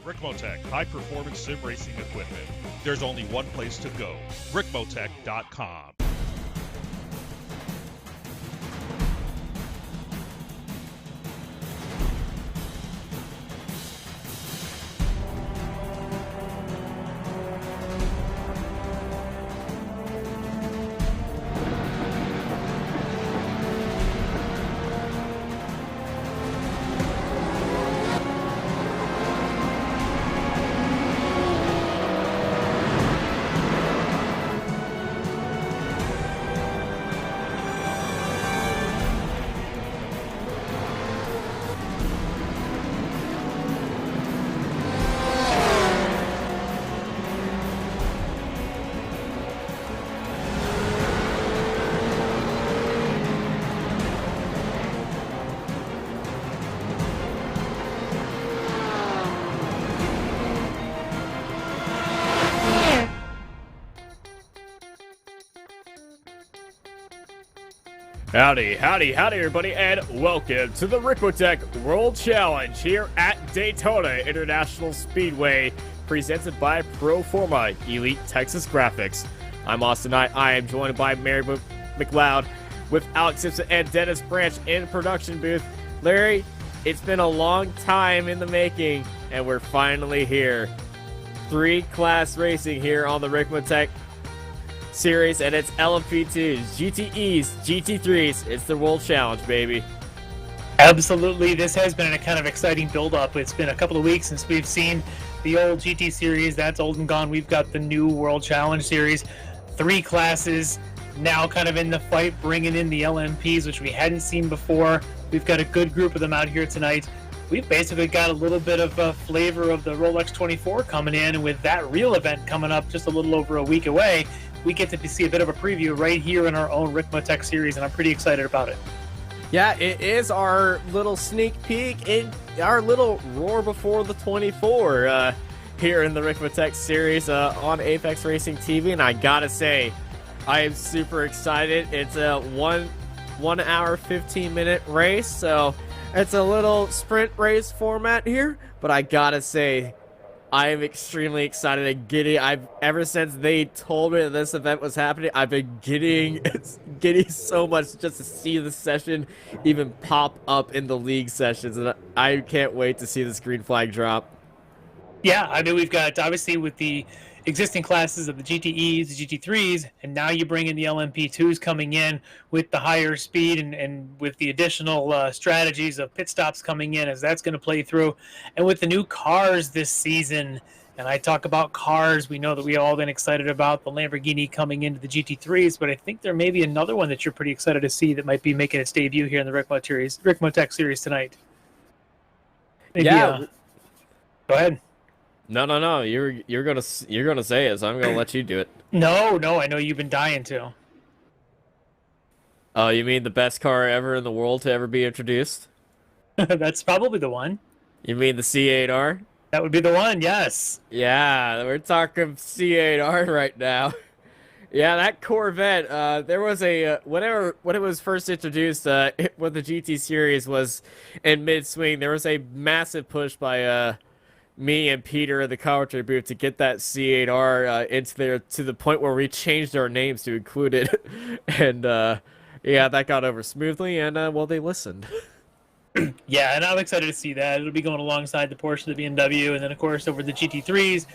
Ricmotech, high-performance sim racing equipment. There's only one place to go, Ricmotech.com. Howdy, everybody, and welcome to the Ricmotech World Challenge here at Daytona International Speedway, presented by Proforma Elite Texas Graphics. I'm Austin Knight. I am joined by Mary McLeod with Alex Simpson and Dennis Branch in production booth. Larry, it's been a long time in the making, and we're finally here. 3-class racing here on the Ricmotech series, and it's LMP2s, GTEs, GT3s. It's the World Challenge, baby. Absolutely. This has been a kind of exciting build-up. It's been a couple of weeks since we've seen the old GT series. That's old and gone. We've got the new World Challenge series. 3 classes now kind of in the fight, bringing in the LMPs, which we hadn't seen before. We've got a good group of them out here tonight. We've basically got a little bit of a flavor of the Rolex 24 coming in, and with that real event coming up just a little over a week away, we get to see a bit of a preview right here in our own Ricmotech series, and I'm pretty excited about it. Yeah, it is our little sneak peek in our little roar before the 24. here in the Ricmotech series on Apex Racing TV, and I gotta say, I am super excited. It's a 1 hour 15-minute race, so it's a little sprint race format here, but I gotta say, I am extremely excited and giddy. Ever since they told me that this event was happening, I've been giddy so much just to see the session even pop up in the league sessions, and I can't wait to see this green flag drop. Yeah, I mean, we've got, obviously, with the existing classes of the GTEs, the GT3s, and now you bring in the LMP2s coming in with the higher speed and with the additional strategies of pit stops coming in, as that's going to play through. And with the new cars this season, and I talk about cars, we know that we've all been excited about the Lamborghini coming into the GT3s, but I think there may be another one that you're pretty excited to see that might be making its debut here in the Ricmotech series tonight. Maybe, yeah. Go ahead. No. You're gonna say it, so I'm gonna let you do it. No. I know you've been dying to. Oh, you mean the best car ever in the world to ever be introduced? That's probably the one. You mean the C8R? That would be the one. Yes. Yeah, we're talking C8R right now. Yeah, that Corvette. There was a when it was first introduced, when the GT series was in mid swing, there was a massive push by me and Peter in the commentary booth to get that C8R into there, to the point where we changed our names to include it. And yeah, that got over smoothly, and well, they listened. Yeah, and I'm excited to see that. It'll be going alongside the Porsche, the BMW, and then of course over the GT3s,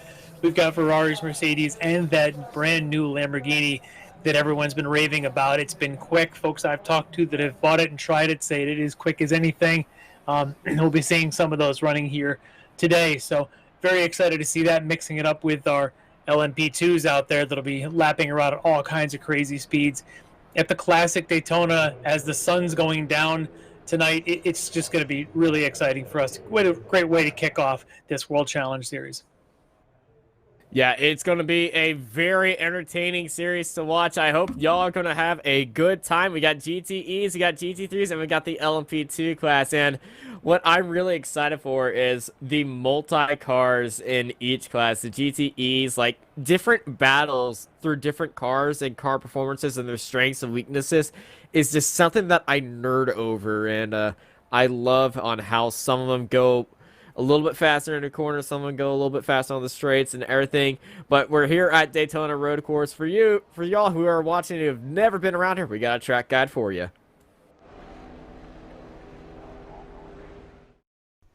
we've got Ferraris, Mercedes, and that brand new Lamborghini that everyone's been raving about. It's been quick. Folks I've talked to that have bought it and tried it say it is quick as anything. We'll be seeing some of those running here today, so very excited to see that, mixing it up with our LMP2s out there that'll be lapping around at all kinds of crazy speeds at the classic Daytona as the sun's going down tonight. It's just going to be really exciting for us. Great way to kick off this World Challenge series. Yeah, it's going to be a very entertaining series to watch. I hope y'all are going to have a good time. We got GTEs, we got GT3s, and we got the LMP2 class. And what I'm really excited for is the multi-cars in each class. The GTEs, like different battles through different cars and car performances and their strengths and weaknesses, is just something that I nerd over. And I love on how some of them go a little bit faster in the corner, some of them go a little bit faster on the straights and everything. But we're here at Daytona Road Course for y'all who are watching who have never been around here. We got a track guide for you.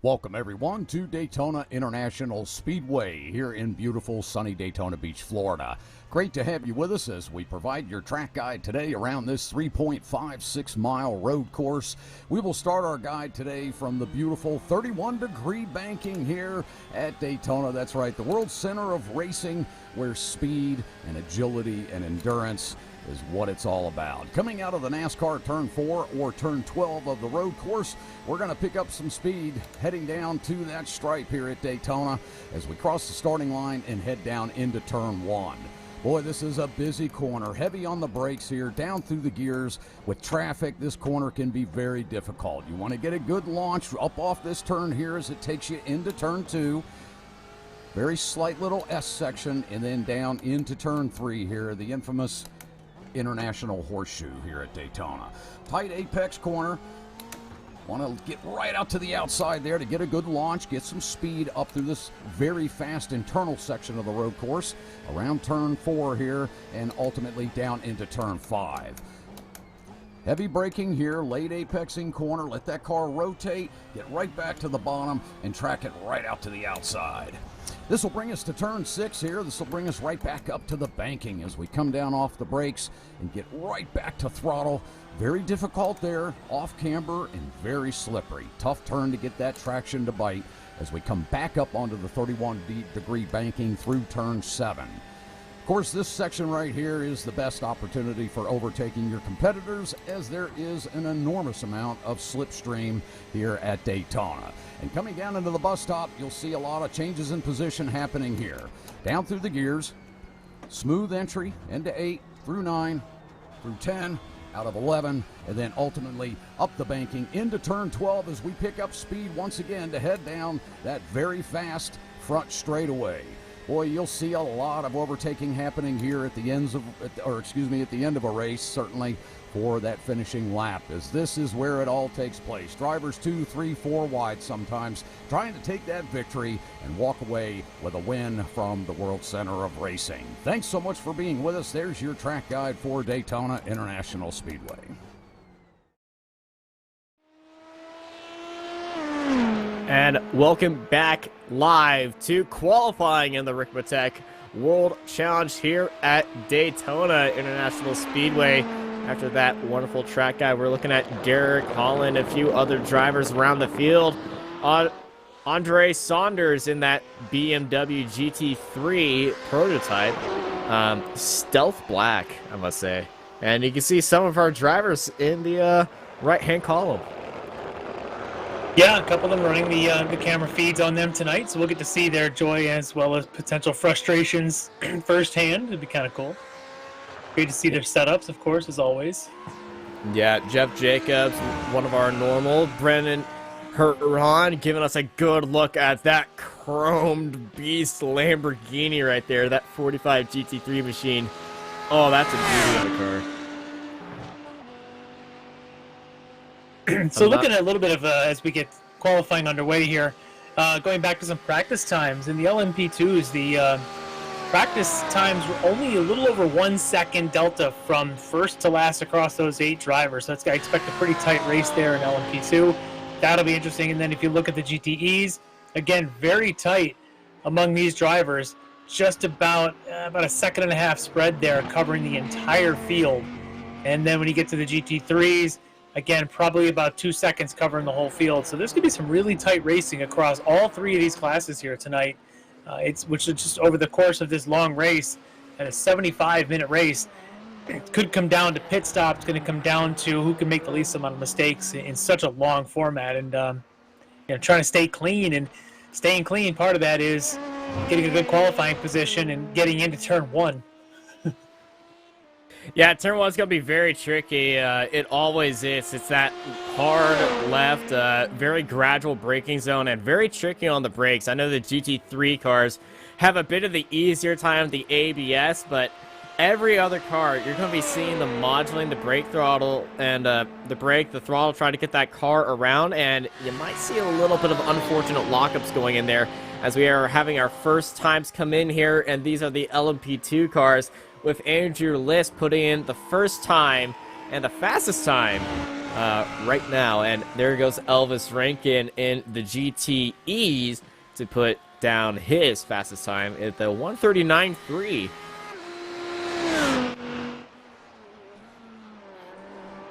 Welcome everyone to Daytona International Speedway here in beautiful sunny Daytona Beach, Florida. Great to have you with us as we provide your track guide today around this 3.56-mile road course. We will start our guide today from the beautiful 31-degree banking here at Daytona. That's right, the world center of racing, where speed and agility and endurance is what it's all about. Coming out of the NASCAR Turn 4 or Turn 12 of the road course, we're going to pick up some speed heading down to that stripe here at Daytona as we cross the starting line and head down into Turn 1. Boy, this is a busy corner, heavy on the brakes here, down through the gears. With traffic, this corner can be very difficult. You want to get a good launch up off this turn here as it takes you into Turn 2. Very slight little S section, and then down into Turn 3 here, the infamous International Horseshoe here at Daytona. Tight apex corner. Want to get right out to the outside there to get a good launch, get some speed up through this very fast internal section of the road course, around Turn 4 here, and ultimately down into Turn 5. Heavy braking here, late apexing corner, let that car rotate, get right back to the bottom, and track it right out to the outside. This will bring us to Turn 6 here. This will bring us right back up to the banking as we come down off the brakes and get right back to throttle. Very difficult there, off camber and very slippery. Tough turn to get that traction to bite as we come back up onto the 31-degree banking through Turn 7. Of course, this section right here is the best opportunity for overtaking your competitors, as there is an enormous amount of slipstream here at Daytona. And coming down into the bus stop, you'll see a lot of changes in position happening here. Down through the gears, smooth entry into 8, through 9, through 10, out of 11, and then ultimately up the banking into Turn 12 as we pick up speed once again to head down that very fast front straightaway. Boy, you'll see a lot of overtaking happening here at the ends of, at the end of a race, certainly for that finishing lap, as this is where it all takes place. Drivers 2, 3, 4 wide sometimes, trying to take that victory and walk away with a win from the World Center of Racing. Thanks so much for being with us. There's your track guide for Daytona International Speedway. And welcome back live to qualifying in the Ricmotech World Challenge here at Daytona International Speedway. After that wonderful track guide, we're looking at Garrett Holland, a few other drivers around the field. Andre Saunders in that BMW GT3 prototype. Stealth black, I must say. And you can see some of our drivers in the right-hand column. Yeah, a couple of them running the camera feeds on them tonight, so we'll get to see their joy as well as potential frustrations firsthand. It'd be kind of cool. Great to see their setups, of course, as always. Yeah, Jeff Jacobs, one of our normal. Brennan Herron giving us a good look at that chromed beast Lamborghini right there, that 45 GT3 machine. Oh, that's a beauty of a car. So looking at a little bit of, as we get qualifying underway here, going back to some practice times. In the LMP2s, the practice times were only a little over 1 second delta from first to last across those 8 drivers. So I expect a pretty tight race there in LMP2. That'll be interesting. And then if you look at the GTEs, again, very tight among these drivers. Just about a 1.5 second spread there covering the entire field. And then when you get to the GT3s, again, probably about 2 seconds covering the whole field. So there's going to be some really tight racing across all 3 of these classes here tonight. Which is just over the course of this long race, at a 75-minute race. It could come down to pit stops. It's going to come down to who can make the least amount of mistakes in such a long format. And trying to stay clean, and staying clean, part of that is getting a good qualifying position and getting into turn 1. Yeah, turn 1's going to be very tricky. It always is. It's that hard left, very gradual braking zone, and very tricky on the brakes. I know the GT3 cars have a bit of the easier time with the ABS, but every other car, you're going to be seeing them modulating the brake throttle and the throttle, trying to get that car around, and you might see a little bit of unfortunate lockups going in there as we are having our first times come in here, and these are the LMP2 cars, with Andrew List putting in the first time and the fastest time right now. And there goes Elvis Rankin in the GTEs to put down his fastest time at the 1:39.3.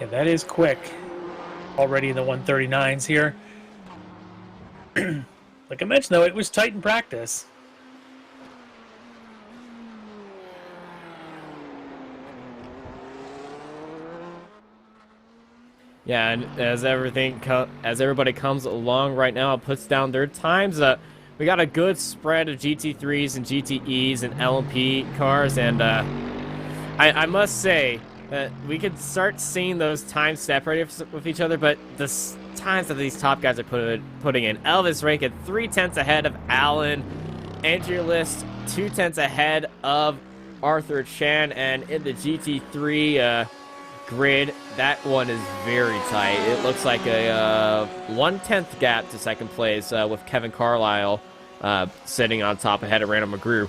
Yeah, that is quick. Already in the 139s here. Like I mentioned, though, it was tight in practice. Yeah, and as everybody comes along right now, puts down their times. We got a good spread of GT3s and GTEs and LMP cars, and I must say that we could start seeing those times separated with each other, but the times that these top guys are putting in. Elvis Rankin 3/10 ahead of Allen. Andrew List 2/10 ahead of Arthur Chan, and in the GT3 grid, that one is very tight. It looks like a 1/10 gap to second place with Kevin Carlisle sitting on top ahead of Randall McGrew.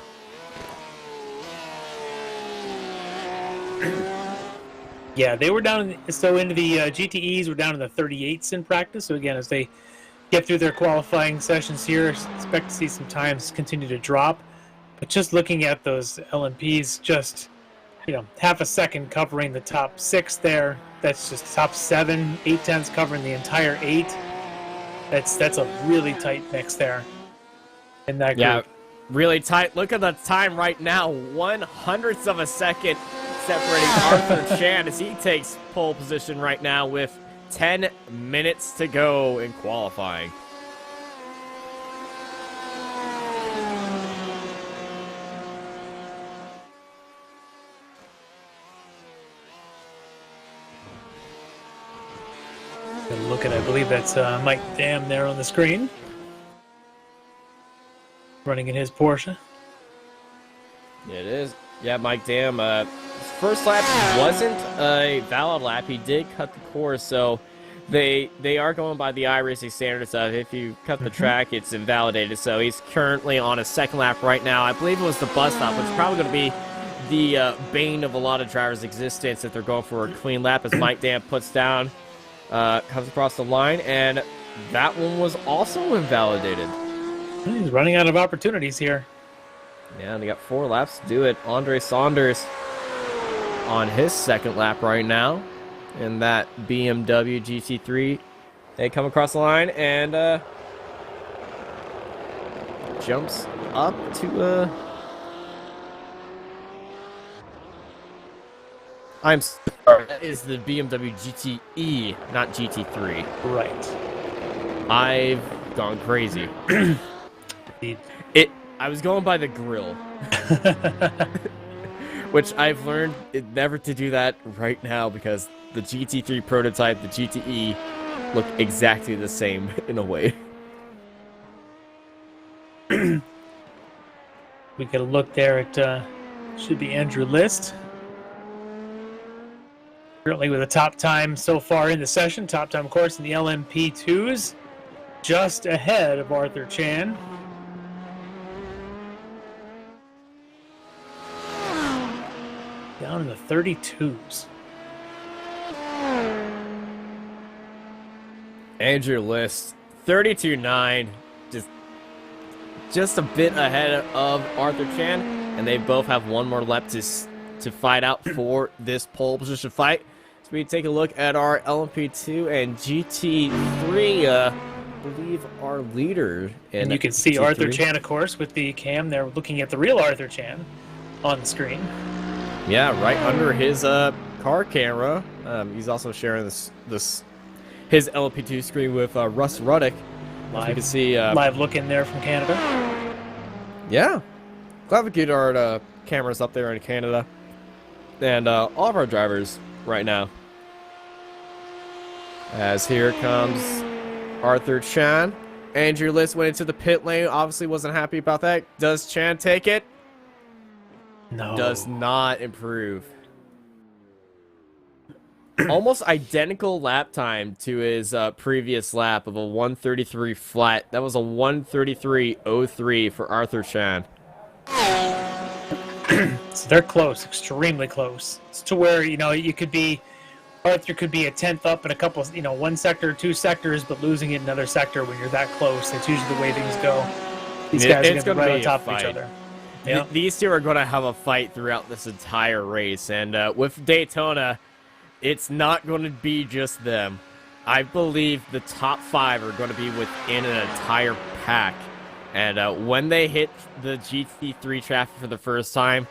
Yeah, they were down into the GTEs were down in the 38s in practice. So again, as they get through their qualifying sessions here, expect to see some times continue to drop. But just looking at those LMPs, just 1/2 second covering the top 6 there. That's just top 7, 8/10 covering the entire 8. That's a really tight mix there in that group. Yeah, really tight. Look at the time right now, 1/100th of a second separating Arthur Chan as he takes pole position right now with 10 minutes to go in qualifying. Look at, I believe that's Mike Dam there on the screen. running in his Porsche. It is. Yeah, Mike Dam, his first lap wasn't a valid lap. He did cut the course, so they are going by the iRacing standards of if you cut the track, it's invalidated. So he's currently on a second lap right now. I believe it was the bus stop, which is probably going to be the bane of a lot of drivers' existence if they're going for a clean lap as Mike Dam puts down, comes across the line, and that one was also invalidated. He's running out of opportunities here. Yeah, they got 4 laps to do it. Andre Saunders on his second lap right now in that BMW GT3. They come across the line and jumps up to I'm sorry, that is the BMW GTE, not GT3. Right. I've gone crazy. I was going by the grill. Which I've learned never to do that right now because the GT3 prototype, the GTE, look exactly the same in a way. We get a look there at, should be Andrew List. Currently with a top time so far in the session, top time, of course, in the LMP2s, just ahead of Arthur Chan. Down in the 32s. Andrew List, 32.9, just a bit ahead of Arthur Chan, and they both have one more lap to fight out for this pole position fight. So we take a look at our LMP2 and GT3, I believe our leader. And you can see GT3. Arthur Chan, of course, with the cam there, looking at the real Arthur Chan on the screen. Yeah, right under his car camera. He's also sharing his LMP2 screen with Russ Ruddick. Live, you can see live look in there from Canada. Yeah, glad we get our cameras up there in Canada, and all of our drivers right now. As here comes Arthur Chan. Andrew List went into the pit lane. Obviously wasn't happy about that. Does Chan take it? No. Does not improve. Almost identical lap time to his previous lap of a 1:33 flat. That was a 1:33.03 for Arthur Chan. So they're close, extremely close. It's to where, you could be, Arthur could be a 10th up in a couple, one sector, 2 sectors, but losing it in another sector when you're that close. That's usually the way things go. These guys are going to be right on top of each other. Yeah. These two are going to have a fight throughout this entire race, and with Daytona, it's not going to be just them. I believe the top 5 are going to be within an entire pack, and when they hit the GT3 traffic for the first time,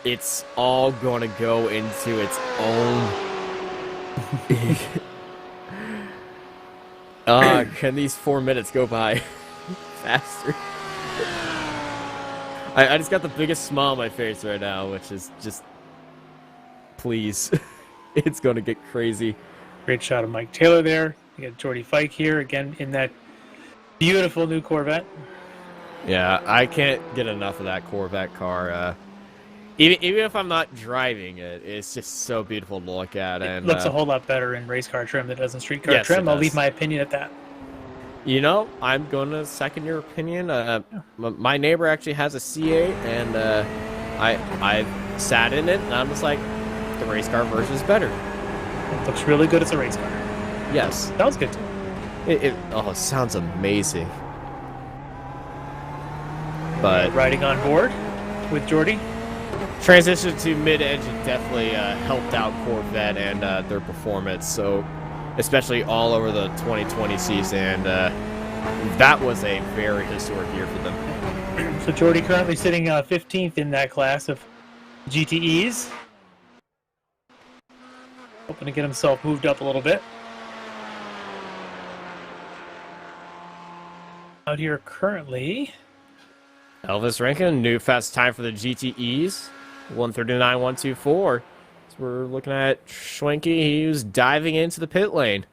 it's all going to go into its own. Can these 4 minutes go by faster? I just got the biggest smile on my face right now, which is just, please. It's going to get crazy. Great shot of Mike Taylor there. You got Jordy Fike here, again, in that beautiful new Corvette. Yeah, I can't get enough of that Corvette car. Even if I'm not driving it, it's just so beautiful to look at. It and looks a whole lot better in race car trim than it does in street car trim. I'll leave my opinion at that. I'm going to second your opinion. My neighbor actually has a C8, and I sat in it, and I'm just like, the race car version is better. It looks really good as a race car. Yes. Sounds good too. It sounds amazing. But riding on board with Jordy. Transition to mid-engine definitely helped out Corvette and their performance. So, especially all over the 2020 season, that was a very historic year for them. So Jordy currently sitting 15th in that class of GTEs. Hoping to get himself moved up a little bit. Out here currently, Elvis Rankin, new fast time for the GTEs, 139.124. So we're looking at Schwenke. He was diving into the pit lane.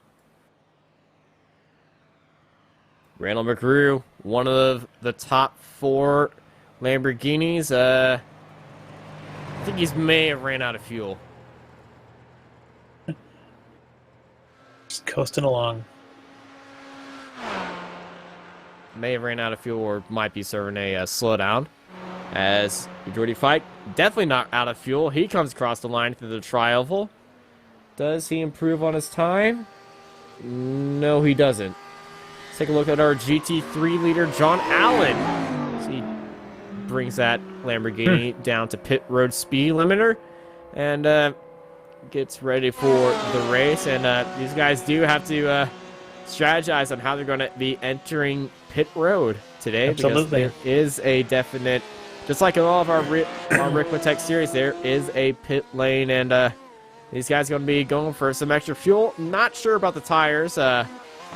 Randall McGrew, one of the top 4 Lamborghinis. I think he may have ran out of fuel. Just coasting along. May have ran out of fuel or might be serving a slowdown. As majority fight, definitely not out of fuel. He comes across the line through the tri-oval. Does he improve on his time? No, he doesn't. Let's take a look at our GT3 leader, John Allen. As he brings that Lamborghini down to pit road speed limiter and gets ready for the race. And these guys do have to strategize on how they're going to be entering pit road today. Absolutely. Because there is a definite, just like in all of our Ricmotech series, there is a pit lane, and these guys are going to be going for some extra fuel. Not sure about the tires,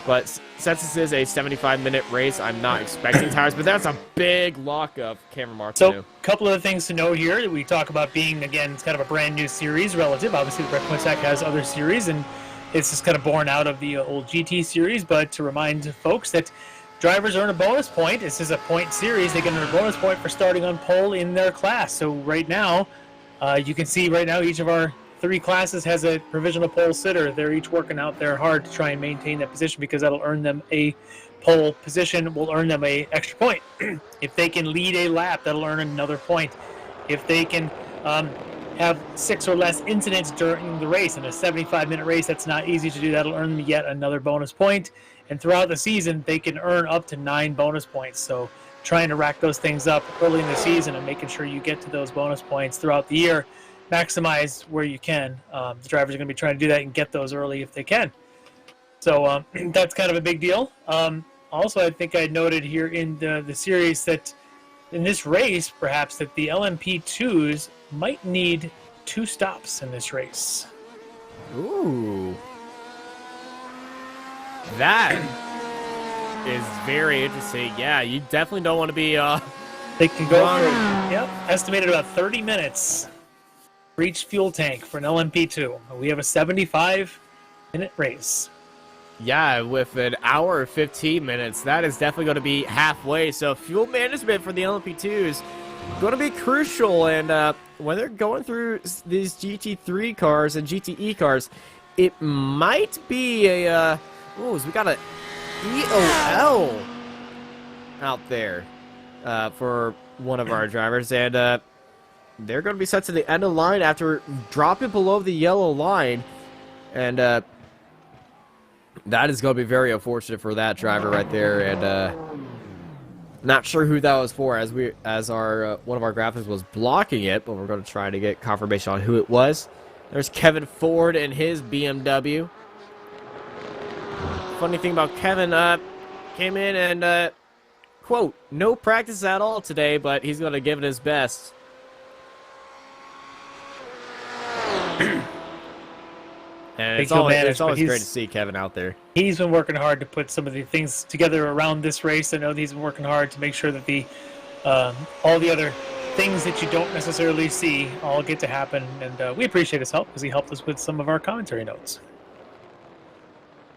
but since this is a 75-minute race, I'm not expecting tires, but that's a big lock of Cameron Martineau. So, a couple of things to note here that we talk about being, again, it's kind of a brand new series relative. Obviously, the Ricmotech has other series, and it's just kind of born out of the old GT series, but to remind folks that drivers earn a bonus point. This is a point series. They get a bonus point for starting on pole in their class. So right now, you can see right now each of our 3 classes has a provisional pole sitter. They're each working out there hard to try and maintain that position because that'll earn them a pole position, will earn them a extra point. If they can lead a lap, that'll earn another point. If they can have 6 or less incidents during the race, in a 75-minute race, that's not easy to do. That'll earn them yet another bonus point. And throughout the season, they can earn up to 9 bonus points. So trying to rack those things up early in the season and making sure you get to those bonus points throughout the year, maximize where you can. The drivers are going to be trying to do that and get those early if they can. So that's kind of a big deal. Also, I think I noted here in the series that in this race, perhaps, that the LMP2s might need 2 stops in this race. Ooh. That is very interesting. Yeah, you definitely don't want to be They can go for, estimated about 30 minutes for each fuel tank for an LMP2. We have a 75-minute race. Yeah, with an hour and 15 minutes, that is definitely going to be halfway. So fuel management for the LMP2s going to be crucial. And when they're going through these GT3 cars and GTE cars, it might be a... so we got a EOL out there for one of our drivers. And they're going to be set to the end of the line after dropping below the yellow line. And... that is going to be very unfortunate for that driver right there, and not sure who that was for, as our one of our graphics was blocking it, but we're going to try to get confirmation on who it was. There's Kevin Ford and his BMW. Funny thing about Kevin, came in and quote, no practice at all today, but he's going to give it his best. And it's always great to see Kevin out there. He's been working hard to put some of the things together around this race. I know he's been working hard to make sure that the all the other things that you don't necessarily see all get to happen. And we appreciate his help because he helped us with some of our commentary notes,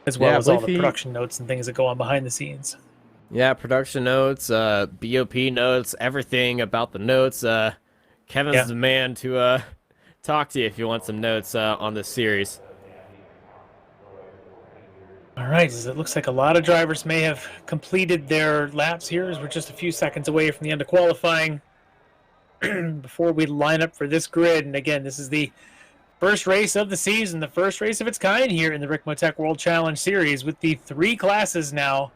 as well as all the production notes and things that go on behind the scenes. Yeah, production notes, BOP notes, everything about the notes. Kevin's the man to talk to you if you want some notes on this series. All right, it looks like a lot of drivers may have completed their laps here, as we're just a few seconds away from the end of qualifying before we line up for this grid. And again, this is the first race of the season, the first race of its kind here in the Ricmotech World Challenge Series, with the 3 classes now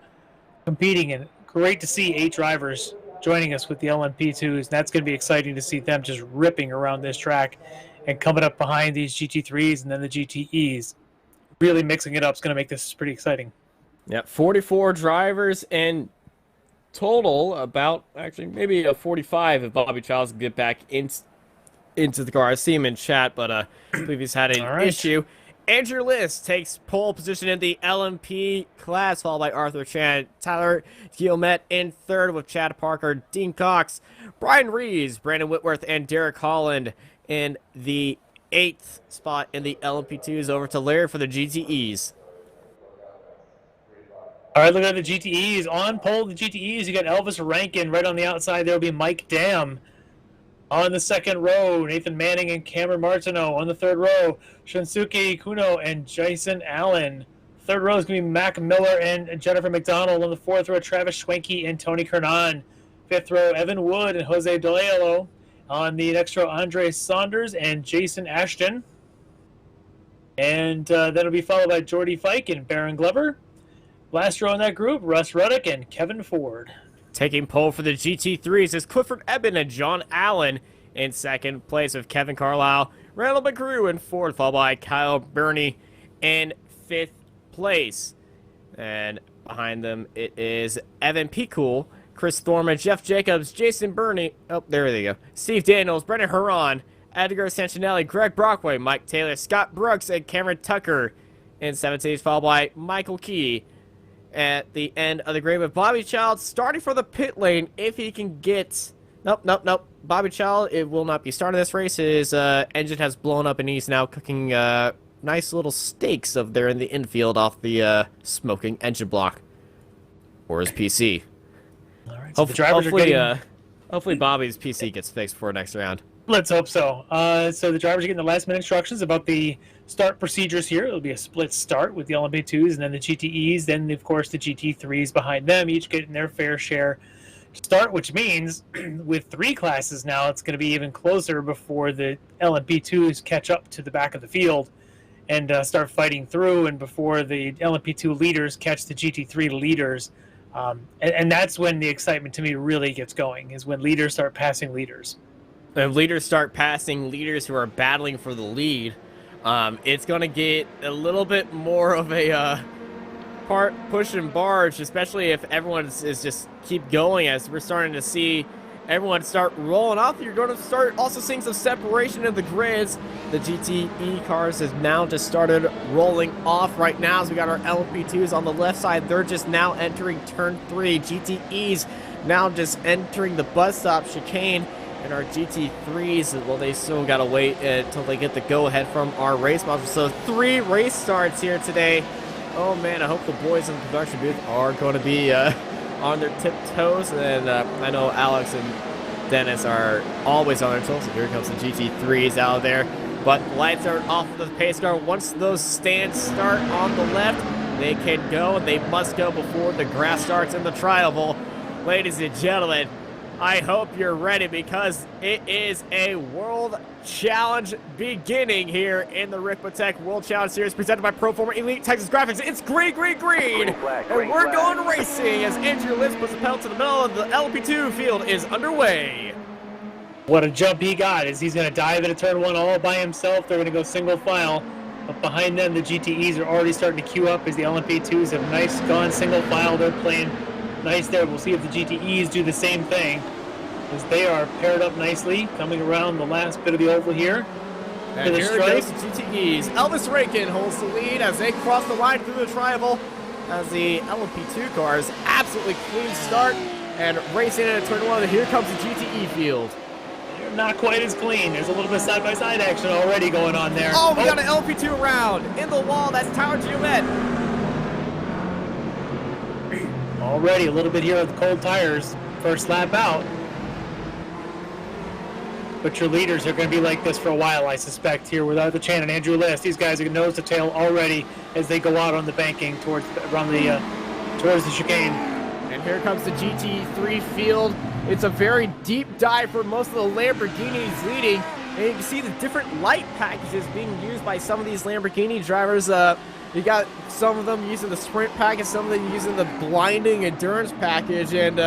competing. And great to see 8 drivers joining us with the LMP2s. And that's going to be exciting to see them just ripping around this track and coming up behind these GT3s and then the GTEs. Really mixing it up is going to make this pretty exciting. Yeah, 44 drivers in total, about actually maybe 45 if Bobby Childs can get back into the car. I see him in chat, but I believe he's had an issue. Andrew List takes pole position in the LMP class, followed by Arthur Chan. Tyler Guillemette in third with Chad Parker, Dean Cox, Brian Rees, Brandon Whitworth, and Derek Holland in the 8th spot in the LMP2s. Over to Larry for the GTEs. All right, looking at the GTEs. On pole, the GTEs, you got Elvis Rankin right on the outside. There will be Mike Dam. On the second row, Nathan Manning and Cameron Martineau. On the third row, Shunsuke Kuno and Jason Allen. Third row is going to be Mac Miller and Jennifer McDonald. On the fourth row, Travis Schwenke and Tony Kernan. Fifth row, Evan Wood and Jose Dolelo. On the next row, Andre Saunders and Jason Ashton. And that'll be followed by Jordy Fike and Baron Glover. Last row in that group, Russ Ruddick and Kevin Ford. Taking pole for the GT3s is Clifford Eben and John Allen in second place with Kevin Carlisle, Randall McGrew in fourth, followed by Kyle Burney in fifth place. And behind them it is Evan Pecool, Chris Thorman, Jeff Jacobs, Jason Burney, oh, there they go, Steve Daniels, Brendan Huron, Edgar Santinelli, Greg Brockway, Mike Taylor, Scott Brooks, and Cameron Tucker in 17th, followed by Michael Key at the end of the grade with Bobby Child starting for the pit lane if he can get... Nope. Bobby Child, it will not be starting this race. His engine has blown up and he's now cooking nice little steaks of there in the infield off the smoking engine block. Or his PC. All right, so the drivers are getting... hopefully Bobby's PC gets fixed for next round. Let's hope so. So the drivers are getting the last-minute instructions about the start procedures here. It'll be a split start with the LMP2s and then the GTEs. Then, of course, the GT3s behind them, each getting their fair share start, which means with 3 classes now, it's going to be even closer before the LMP2s catch up to the back of the field and start fighting through, and before the LMP2 leaders catch the GT3 leaders. And that's when the excitement to me really gets going, is when leaders start passing leaders. When leaders start passing leaders who are battling for the lead, it's going to get a little bit more of a push and barge, especially if everyone is just keep going, as we're starting to see everyone start rolling off. You're going to start also seeing some separation in the grids. The GTE cars have now just started rolling off right now, as we got our LP2s on the left side. They're just now entering turn 3. GTEs now just entering the bus stop chicane. And our GT3s, well, they still got to wait until they get the go-ahead from our race sponsor. So 3 race starts here today. Oh, man, I hope the boys in the production booth are going to be on their tiptoes. And I know Alex and Dennis are always on their toes. So here comes the GT3s out there. But lights are off of the pace car. Once those stands start on the left, they can go, and they must go before the grass starts in the tri-oval. Ladies and gentlemen, I hope you're ready, because it is a World Challenge beginning here in the Ricmotech World Challenge Series presented by Proforma Elite Texas Graphics. It's green, and we're going racing as Andrew List puts the pedal to the middle of the LP2 field is underway. What a jump he got, as he's going to dive into turn 1 all by himself. They're going to go single file. But behind them, the GTEs are already starting to queue up as the LMP2s have nice gone single file. They're playing nice there. We'll see if the GTEs do the same thing, as they are paired up nicely, coming around the last bit of the oval here. And here goes the GTEs. Elvis Rankin holds the lead as they cross the line through the tri-oval, as the LMP2 cars absolutely clean start and racing into turn 1. And here comes the GTE field. They're not quite as clean. There's a little bit of side-by-side action already going on there. Oh, we got an LP2 round in the wall. That's Tyler Giomet. Already a little bit here with the cold tires. First lap out. But your leaders are going to be like this for a while, I suspect, here without the Chan and Andrew List. These guys are nose to tail already as they go out on the banking towards the chicane. And here comes the GT3 field. It's a very deep dive for most of the Lamborghinis leading. And you can see the different light packages being used by some of these Lamborghini drivers. You got some of them using the sprint package, some of them using the blinding endurance package, and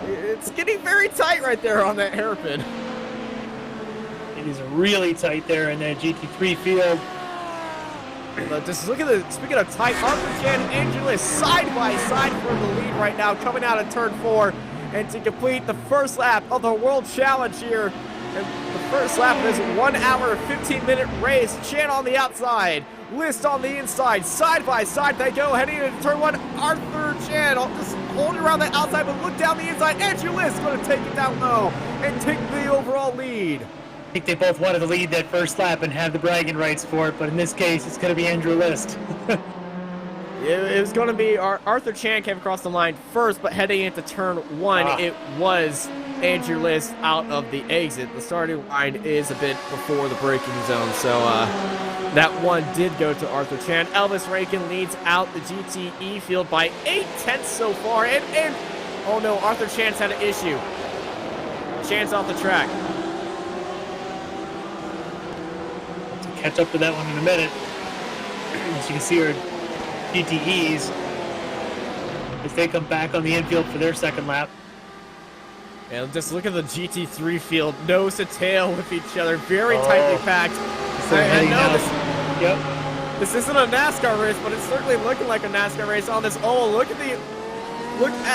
it's getting very tight right there on that hairpin. It is really tight there in that GT3 field. But just look at the, speaking of tight, Arthur Jan Angelis side by side for the lead right now, coming out of turn 4, and to complete the first lap of the World Challenge here. And the first lap of this 1 hour, 15-minute race. Chan on the outside, List on the inside, side by side they go, heading into turn 1. Arthur Chan just holding around the outside, but look down the inside. Andrew List going to take it down low and take the overall lead. I think they both wanted to lead that first lap and have the bragging rights for it, but in this case, it's going to be Andrew List. it was going to be Arthur Chan came across the line first, but heading into turn 1, it was Andrew List out of the exit. The starting line is a bit before the braking zone, so that one did go to Arthur Chan. Elvis Rankin leads out the GTE field by 8/10 so far, and oh no, Arthur Chan's had an issue. Chan's off the track. To catch up to that one in a minute. As you can see, our GTEs, as they come back on the infield for their second lap. And just look at the GT3 field, nose to tail with each other, very tightly packed. I know this isn't a NASCAR race, but it's certainly looking like a NASCAR race on this. Oh, look at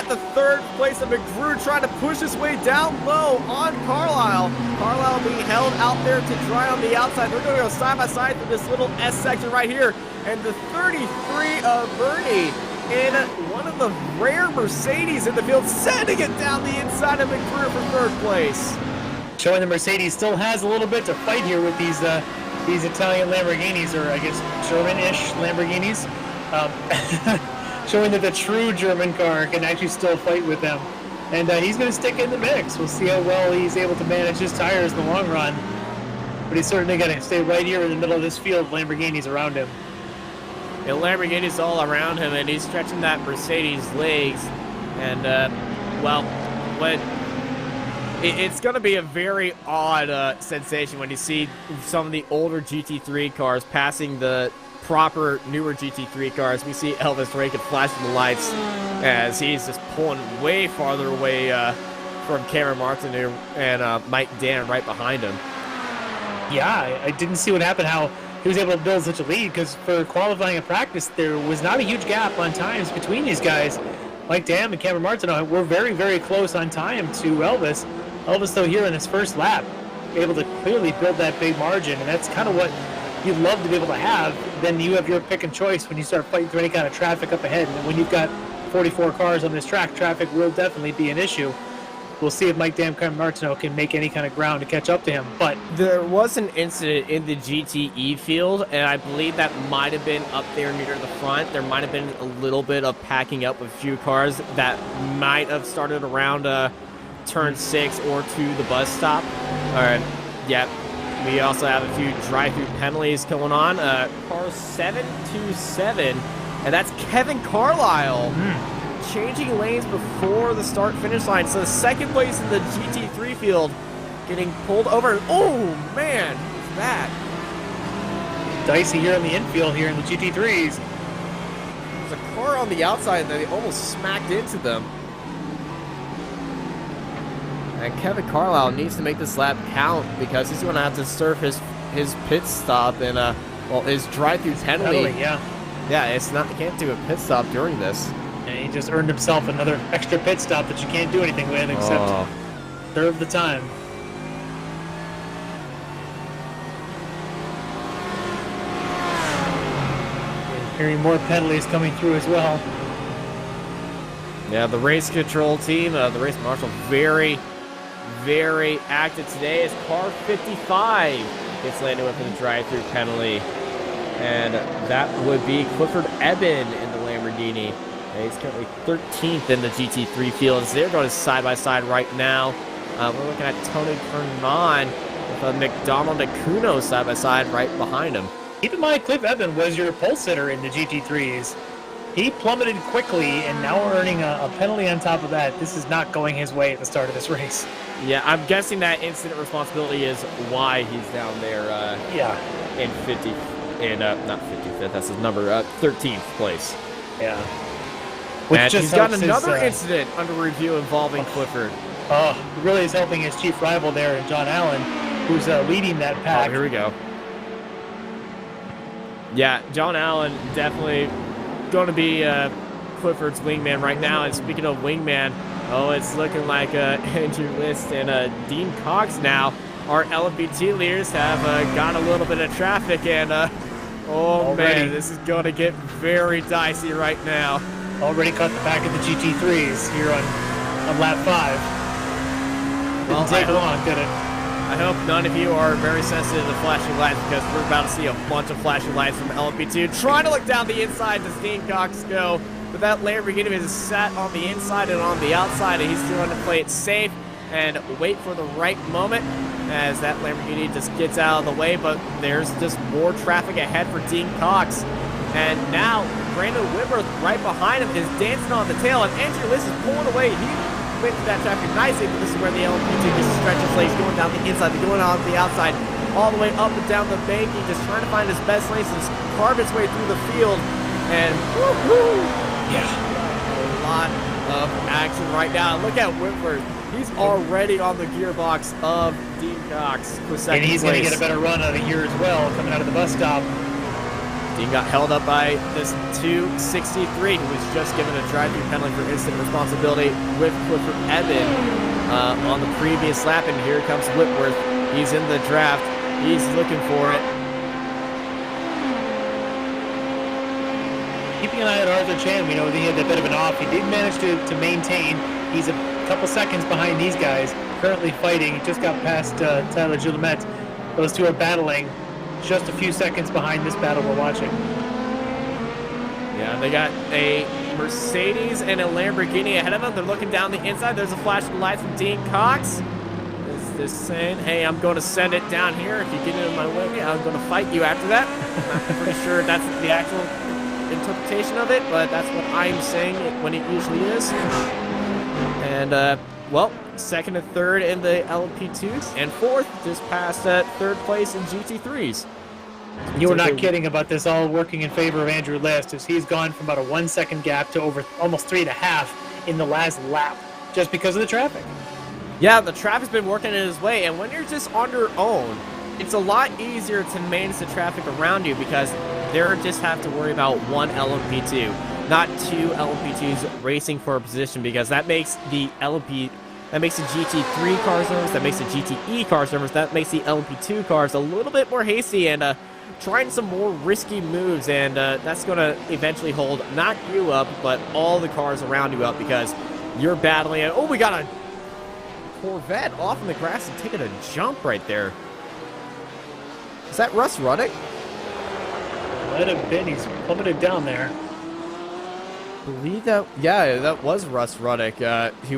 the third place of McGrew trying to push his way down low on Carlisle. Carlisle being held out there to dry on the outside. They're going to go side by side through this little S section right here. And the 33 of Bernie in one of the rare Mercedes in the field, sending it down the inside of McGrew for third place. Showing the Mercedes still has a little bit to fight here with these Italian Lamborghinis, or I guess German-ish Lamborghinis. Showing that the true German car can actually still fight with them. And he's going to stick in the mix. We'll see how well he's able to manage his tires in the long run. But he's certainly going to stay right here in the middle of this field of Lamborghinis around him. The Lamborghini's all around him, and he's stretching that Mercedes legs. And, it's going to be a very odd sensation when you see some of the older GT3 cars passing the proper newer GT3 cars. We see Elvis Rankin flashing the lights as he's just pulling way farther away from Cameron Martin and Mike Dan right behind him. Yeah, I didn't see what happened, how he was able to build such a lead, because for qualifying and practice, there was not a huge gap on times between these guys. Mike Dan and Cameron Martin were very, very close on time to Elvis. Elvis, though, here in his first lap, able to clearly build that big margin, and that's kind of what you'd love to be able to have. Then you have your pick and choice when you start fighting through any kind of traffic up ahead. And when you've got 44 cars on this track, traffic will definitely be an issue. We'll see if Mike Dan and Martineau can make any kind of ground to catch up to him. But there was an incident in the GTE field, and I believe that might have been up there near the front. There might have been a little bit of packing up with a few cars that might have started around turn 6 or to the bus stop. All right, yeah. We also have a few drive-through penalties going on. Car 727, and that's Kevin Carlisle changing lanes before the start-finish line. So the second place in the GT3 field getting pulled over. Oh, man, what's that? Dicey here in the infield here in the GT3s. There's a car on the outside that they almost smacked into them. And Kevin Carlisle needs to make this lap count because he's going to have to serve his pit stop and his drive-through penalty. Yeah, it's not. You can't do a pit stop during this. And he just earned himself another extra pit stop that you can't do anything with except serve the time. And hearing more penalties coming through as well. Yeah, the race control team, the race marshal, very active today as car 55 gets landed with a drive-through penalty. And that would be Clifford Eben in the Lamborghini. And he's currently 13th in the GT3 field. So they're going side-by-side right now. We're looking at Tony Kernan with McDonald and Kuno side-by-side right behind him. Keep in mind, Cliff Eben was your pole sitter in the GT3s. He plummeted quickly, and now we're earning a penalty on top of that. This is not going his way at the start of this race. Yeah, I'm guessing that incident responsibility is why he's down there in 50, not 55th, that's his number, 13th place. Yeah. And he's got another incident under review involving Clifford. Really is helping his chief rival there, John Allen, who's leading that pack. Oh, here we go. Yeah, John Allen definitely going to be Clifford's wingman right now. And speaking of wingman, it's looking like Andrew List and Dean Cox now. Our LMP2 leaders have got a little bit of traffic, and man, this is going to get very dicey right now. Already cut the back of the GT3s here on lap 5. Didn't take long, did it? I hope none of you are very sensitive to flashing lights because we're about to see a bunch of flashing lights from LMP2 trying to look down the inside to Dean Cox go. But that Lamborghini is sat on the inside and on the outside, and he's trying to play it safe and wait for the right moment as that Lamborghini just gets out of the way. But there's just more traffic ahead for Dean Cox. And now Brandon Whitworth right behind him is dancing on the tail, and Andrew Liss is pulling away. He went through that traffic nicely, but this is where the LMP2 just stretches lanes, going down the inside, going on the outside, all the way up and down the banking, just trying to find his best lanes and carve its way through the field. And woo-hoo! Yeah, a lot of action right now. Look at Whitworth. He's already on the gearbox of Dean Cox for second place. And he's going to get a better run out of here as well, coming out of the bus stop. Dean got held up by this 263, who was just given a drive-through penalty for instant responsibility with Clifford Evan on the previous lap. And here comes Whitworth. He's in the draft. He's looking for it. Keeping an eye on Arthur Chan, we know that he had a bit of an off. He did manage to maintain. He's a couple seconds behind these guys, currently fighting. He just got past Tyler Gillemette. Those two are battling. Just a few seconds behind this battle we're watching. Yeah, they got a Mercedes and a Lamborghini ahead of them. They're looking down the inside. There's a flash of lights from Dean Cox. Is this saying, hey, I'm going to send it down here. If you get in my way, I'm going to fight you after that. I'm pretty sure that's the actual interpretation of it, but that's what I'm saying when it usually is. And, well, second and third in the LMP2s, and fourth just past third place in GT3s. You were not kidding about this all working in favor of Andrew List, as he's gone from about a 1 second gap to over almost 3.5 in the last lap, just because of the traffic. Yeah, the traffic's been working in his way, and when you're just on your own, it's a lot easier to manage the traffic around you because they just have to worry about one LMP2, not two LMP2s racing for a position, because that makes the GT3 cars nervous, that makes the GTE cars nervous, that makes the LMP2 cars a little bit more hasty and trying some more risky moves, and that's going to eventually hold not you up, but all the cars around you up because you're battling it. Oh, we got a Corvette off in the grass and taking a jump right there. Is that Russ Ruddick? Might have been. He's plummeted down there. I believe that, yeah, that was Russ Ruddick. He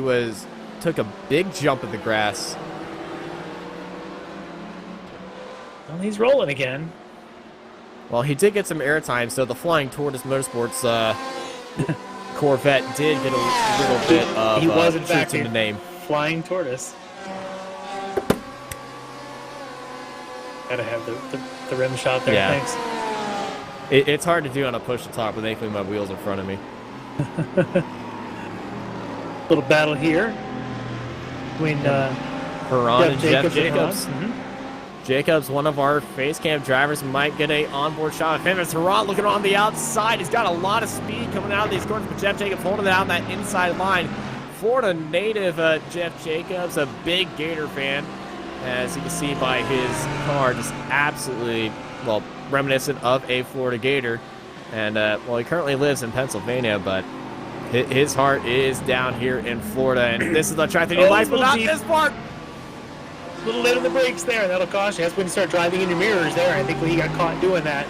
took a big jump in the grass. Well, he's rolling again. Well, he did get some airtime, so the Flying Tortoise Motorsports Corvette did get a little bit of he was in fact in the name. Flying Tortoise. Gotta have the rim shot there, yeah. Thanks. It's hard to do on a push-to-talk with anything my wheels in front of me. Little battle here between Haran and Jeff Jacobs. Jacobs, one of our face cam drivers, might get a onboard shot of him. It's Haran looking on the outside. He's got a lot of speed coming out of these corners, but Jeff Jacobs holding it out that inside line. Florida native Jeff Jacobs, a big Gator fan, as you can see by his car, just absolutely, well, reminiscent of a Florida Gator. And, well, he currently lives in Pennsylvania, but his heart is down here in Florida. And this is the track that he likes, but not this part. A little late on the brakes there, and that'll cost you. That's when you start driving in your mirrors there. I think when he got caught doing that.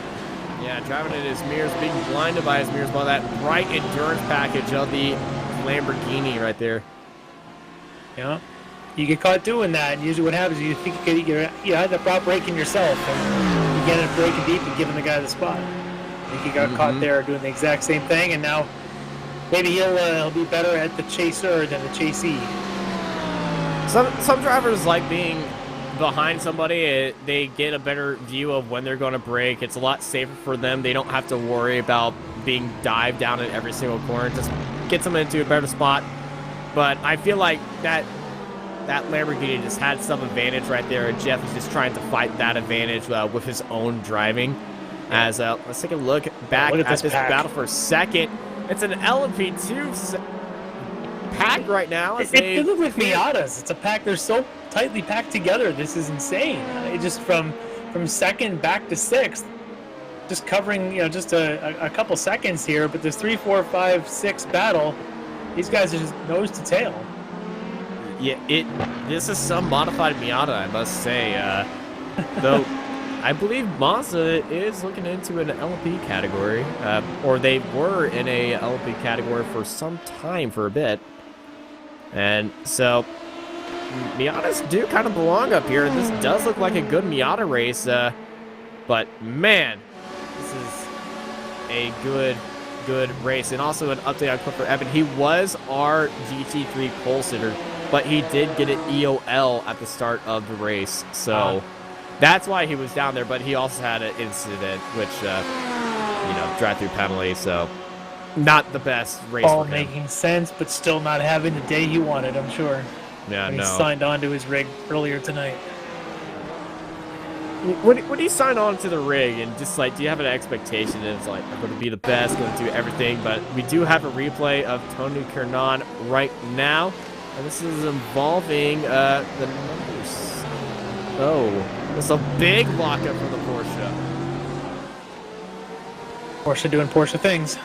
Yeah, driving in his mirrors, being blinded by his mirrors by that bright endurance package of the Lamborghini right there. Yeah. You get caught doing that, and usually what happens is you think you end up out braking yourself, and you get it braking deep and giving the guy the spot. I think he got caught there doing the exact same thing, and now maybe he'll be better at the chaser than the chasee. Some drivers like being behind somebody. They get a better view of when they're going to brake. It's a lot safer for them. They don't have to worry about being dived down in every single corner. It just gets them into a better spot. But I feel like that Lamborghini just had some advantage right there, and Jeff is just trying to fight that advantage with his own driving. As let's take a look back at this battle for a second. It's an LMP2 pack right now. It looks like Miatas. It's a pack. They're so tightly packed together. This is insane. It just from second back to sixth, just covering just a couple seconds here. But this 3, 4, 5, 6 battle, these guys are just nose to tail. Yeah, this is some modified Miata, I must say. Though, I believe Mazda is looking into an LMP category, or they were in a LMP category for some time, for a bit. And so, Miatas do kind of belong up here. This does look like a good Miata race, but man, this is a good race. And also an update on Clifford Evan. He was our GT3 pole sitter, but he did get an EOL at the start of the race. So that's why he was down there, but he also had an incident, which, drive-through penalty, so not the best race All for him. making sense, but still not having the day he wanted, I'm sure. Yeah, He no. signed on to his rig earlier tonight. When you sign on to the rig and just like, do you have an expectation that it's like, I'm going to be the best, going to do everything? But we do have a replay of Tony Kernan right now, and this is involving the numbers. Oh, it's a big lockup for the Porsche. Porsche doing Porsche things.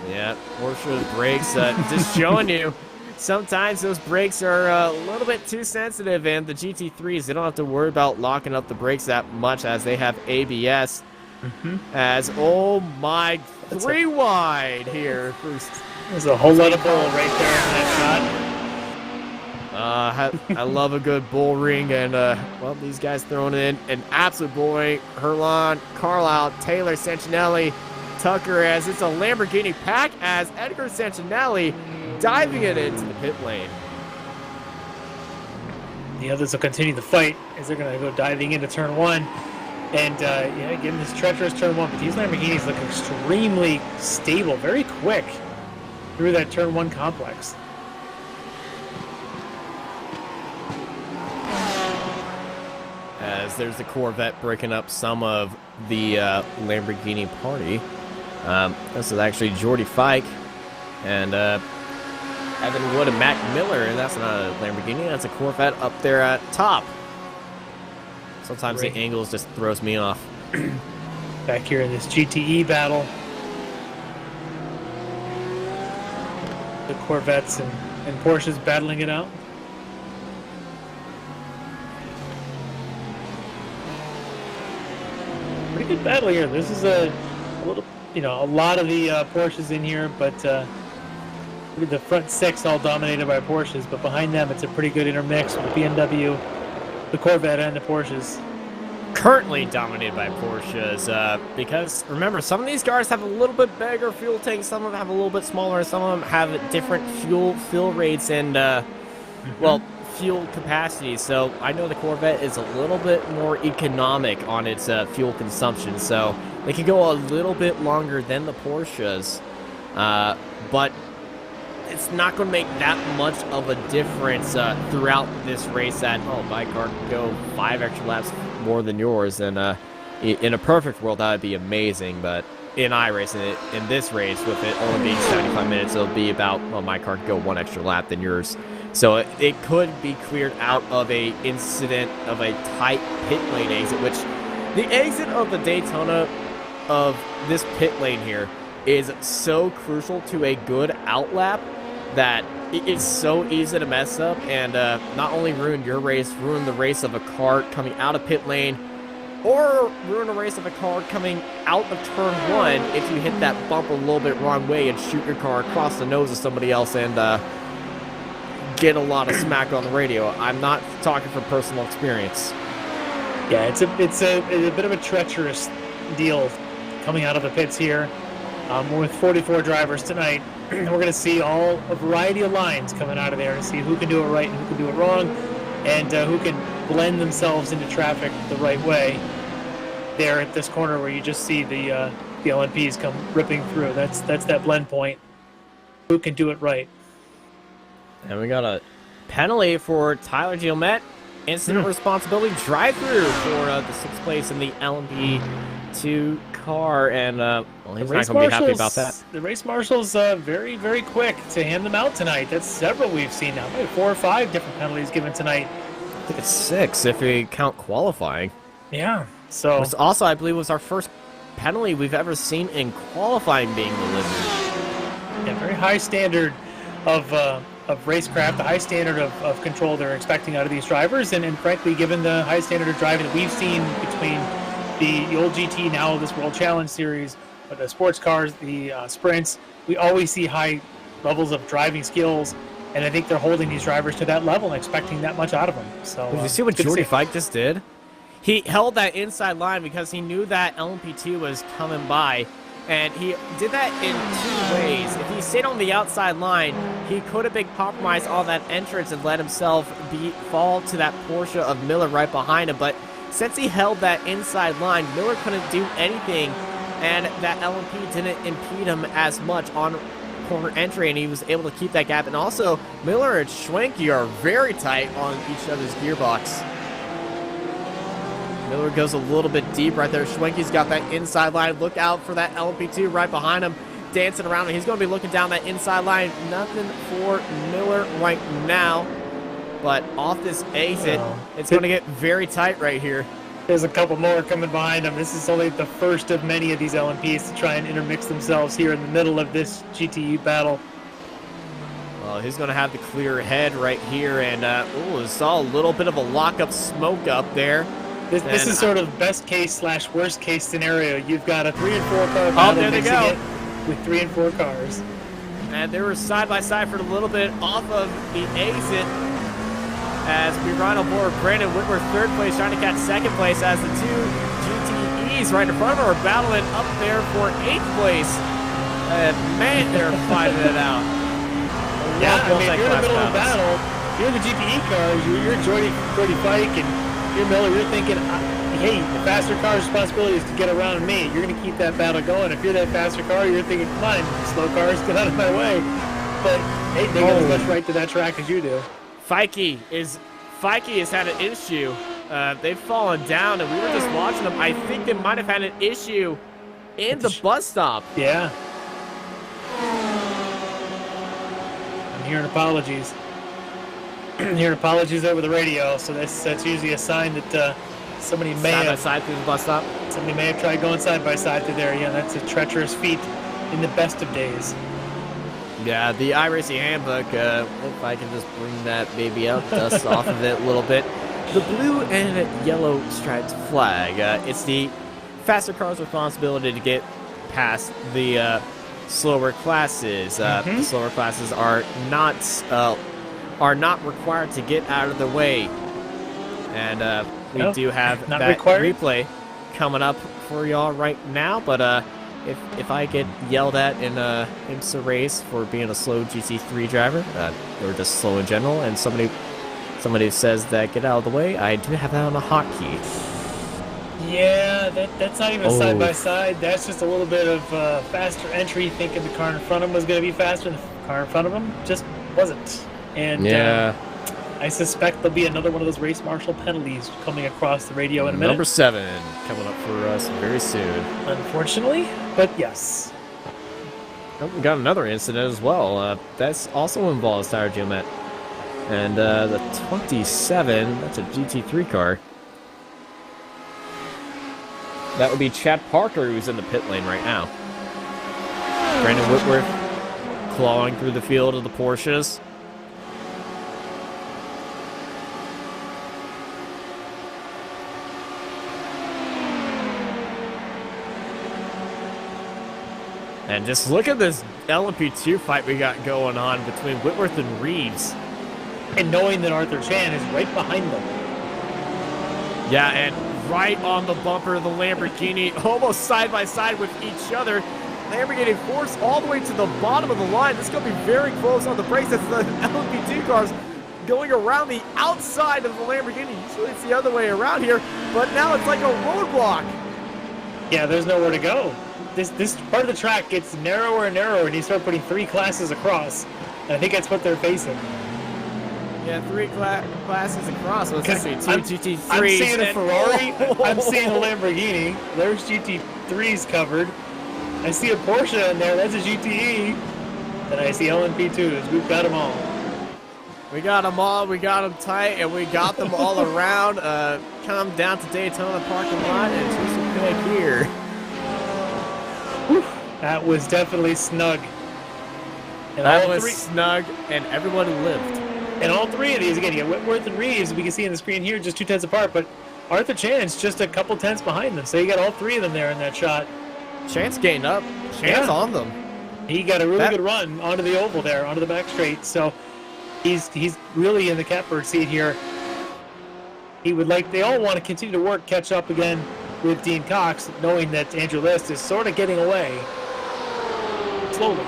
Yeah, Porsche's brakes, just showing you. Sometimes those brakes are a little bit too sensitive, and the GT3s, they don't have to worry about locking up the brakes that much as they have ABS. As, oh my, three wide here. There's a whole lot of bull right there in that I love a good bull ring, and, well, these guys throwing in an absolute bull ring. Herlon, Carlisle, Taylor, Santinelli, Tucker, as it's a Lamborghini pack, as Edgar Santinelli diving it into the pit lane. The others will continue the fight as they're going to go diving into turn one. And, getting this treacherous turn one. But these Lamborghinis look extremely stable, very quick through that turn one complex. As there's the Corvette breaking up some of the Lamborghini party. This is actually Jordy Fike and Evan Wood and Mac Miller, and that's not a Lamborghini, that's a Corvette up there at top. Sometimes the angles just throws me off. Back here in this GTE battle. The Corvettes and Porsches battling it out. Pretty good battle here. This is a little, a lot of the Porsches in here, but the front six all dominated by Porsches, but behind them it's a pretty good intermix with the BMW, the Corvette, and the Porsches. Currently dominated by Porsches, because remember, some of these cars have a little bit bigger fuel tanks, some of them have a little bit smaller, some of them have different fill rates and well, fuel capacity. So I know the Corvette is a little bit more economic on its fuel consumption, so they can go a little bit longer than the Porsches, but it's not going to make that much of a difference throughout this race that, oh, my car can go 5 extra laps more than yours. And in a perfect world, that would be amazing. But in iRacing, in this race, with it only being 75 minutes, it'll be about, well, my car can go 1 extra lap than yours. So it could be cleared out of a incident of a tight pit lane exit, which the exit of the Daytona of this pit lane here is so crucial to a good outlap that it is so easy to mess up and not only ruin your race, ruin the race of a car coming out of pit lane, or ruin a race of a car coming out of turn one if you hit that bump a little bit wrong way and shoot your car across the nose of somebody else and get a lot of smack on the radio. I'm not talking from personal experience. Yeah, it's a bit of a treacherous deal coming out of the pits here. We're with 44 drivers tonight. We're going to see a variety of lines coming out of there and see who can do it right and who can do it wrong, and who can blend themselves into traffic the right way. There at this corner where you just see the LMPs come ripping through. That's that blend point. Who can do it right? And we got a penalty for Tyler Gilmet. Incident responsibility drive-through for the 6th place in the LMP2 car, and well, he's not going to be happy about that. The race marshals very, very quick to hand them out tonight. That's several we've seen now. Maybe 4 or 5 different penalties given tonight. I think it's 6 if we count qualifying. Yeah. So which also, I believe, was our first penalty we've ever seen in qualifying being delivered. Yeah, very high standard of racecraft, the high standard of control they're expecting out of these drivers, and frankly, given the high standard of driving that we've seen between the old GT, now this World Challenge Series, the sports cars, the sprints, we always see high levels of driving skills, and I think they're holding these drivers to that level and expecting that much out of them. So, did you see what Jordy Fike just did? He held that inside line because he knew that LMP2 was coming by, and he did that in 2 ways. If he stayed on the outside line, he could have been compromised on that entrance and let himself fall to that Porsche of Miller right behind him. But since he held that inside line, Miller couldn't do anything, and that LMP didn't impede him as much on corner entry, and he was able to keep that gap. And also, Miller and Schwenke are very tight on each other's gearbox. Miller goes a little bit deep right there. Schwenke's got that inside line. Look out for that LMP2 right behind him, dancing around. He's going to be looking down that inside line. Nothing for Miller right now. But off this exit, it's going to get very tight right here. There's a couple more coming behind him. This is only the first of many of these LMPs to try and intermix themselves here in the middle of this GTE battle. Well, he's going to have the clear head right here. And, saw a little bit of a lockup smoke up there. This is sort of best case / worst case scenario. You've got a 3 and 4 car battle mixing it with 3 and 4 cars. And they were side by side for a little bit off of the exit as we run aboard Brandon Whitworth, 3rd place, trying to catch 2nd place as the 2 GTEs right in front of him are battling up there for 8th place. And man, they're fighting it out. Yeah, I mean, if you're in the middle of the battle, you're in the GTE cars, you're Jordy Fike, and you're Miller, you're thinking, hey, the faster car's responsibility is to get around me. You're going to keep that battle going. If you're that faster car, you're thinking, come on, slow cars, get out of my way. But, hey, they got as much right to that track as you do. Fike has had an issue. They've fallen down, and we were just watching them. I think they might have had an issue in the bus stop. Yeah. I'm hearing apologies. Hearing apologies over the radio, so that's usually a sign that somebody may have side through the bus stop. Somebody may have tried going side by side through there. Yeah, that's a treacherous feat in the best of days. Yeah, the iRacing handbook. If I can just bring that baby out, dust off of it a little bit. The blue and yellow striped flag. It's the faster car's responsibility to get past the slower classes. The slower classes are not required to get out of the way. And we do have that replay coming up for y'all right now. But if I get yelled at in IMSA race for being a slow GT3 driver, or just slow in general, and somebody says that get out of the way, I do have that on a hotkey. Yeah, that's not even side by side. That's just a little bit of faster entry, thinking the car in front of him was going to be faster, and the car in front of him just wasn't. And I suspect there'll be another one of those race marshal penalties coming across the radio in a minute. Number 7 coming up for us very soon. Unfortunately, but yes. Oh, we got another incident as well. That's also involves tire geomet. And the 27, that's a GT3 car. That would be Chad Parker, who's in the pit lane right now. Brandon Whitworth clawing through the field of the Porsches. And just look at this LMP2 fight we got going on between Whitworth and Reeves. And knowing that Arthur Chan is right behind them. Yeah, and right on the bumper of the Lamborghini, almost side by side with each other. Lamborghini forced all the way to the bottom of the line. This is going to be very close on the brakes. That's the LMP2 cars going around the outside of the Lamborghini. Usually it's the other way around here, but now it's like a roadblock. Yeah, there's nowhere to go. This part of the track gets narrower and narrower, and you start putting 3 classes across. And I think that's what they're facing. Yeah, 3 classes across. So it's actually 2 GT3s. I'm seeing a Ferrari. I'm seeing a Lamborghini. There's GT3s covered. I see a Porsche in there. That's a GTE. And I see LMP2s. We've got them all. We got them all. We got them tight, and we got them all around. Come down to Daytona parking lot and choose some pick here. Whew, that was definitely snug. And that all was three, snug, and everyone lived. and all three of these, again, you got Whitworth and Reeves, we can see on the screen here, just 2 tenths apart, but Arthur Chan's just a couple tenths behind them, so you got all three of them there in that shot. Chance getting up. Chance on them. He got a really good run onto the oval there, onto the back straight, so he's really in the catbird seat here. They all want to continue to work, catch up again with Dean Cox, knowing that Andrew List is sort of getting away slowly.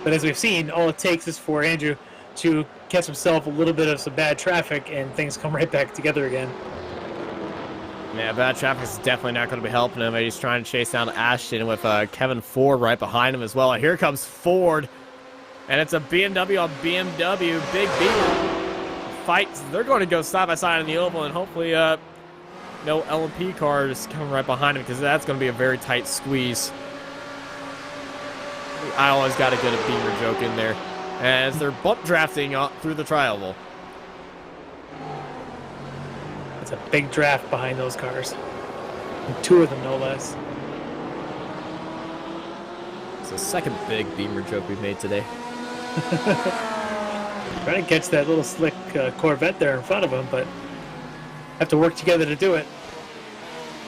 But as we've seen, all it takes is for Andrew to catch himself a little bit of some bad traffic, and things come right back together again. Yeah, bad traffic is definitely not going to be helping him. He's trying to chase down Ashton with Kevin Ford right behind him as well. And here comes Ford, and it's a BMW on BMW. Big B fights. They're going to go side by side in the oval, and hopefully no LMP cars coming right behind him, because that's going to be a very tight squeeze. I always got to get a Beamer joke in there as they're bump drafting through the tri-oval. It's a big draft behind those cars. And 2 of them, no less. It's the second big Beamer joke we've made today. Trying to catch that little slick Corvette there in front of him, but have to work together to do it.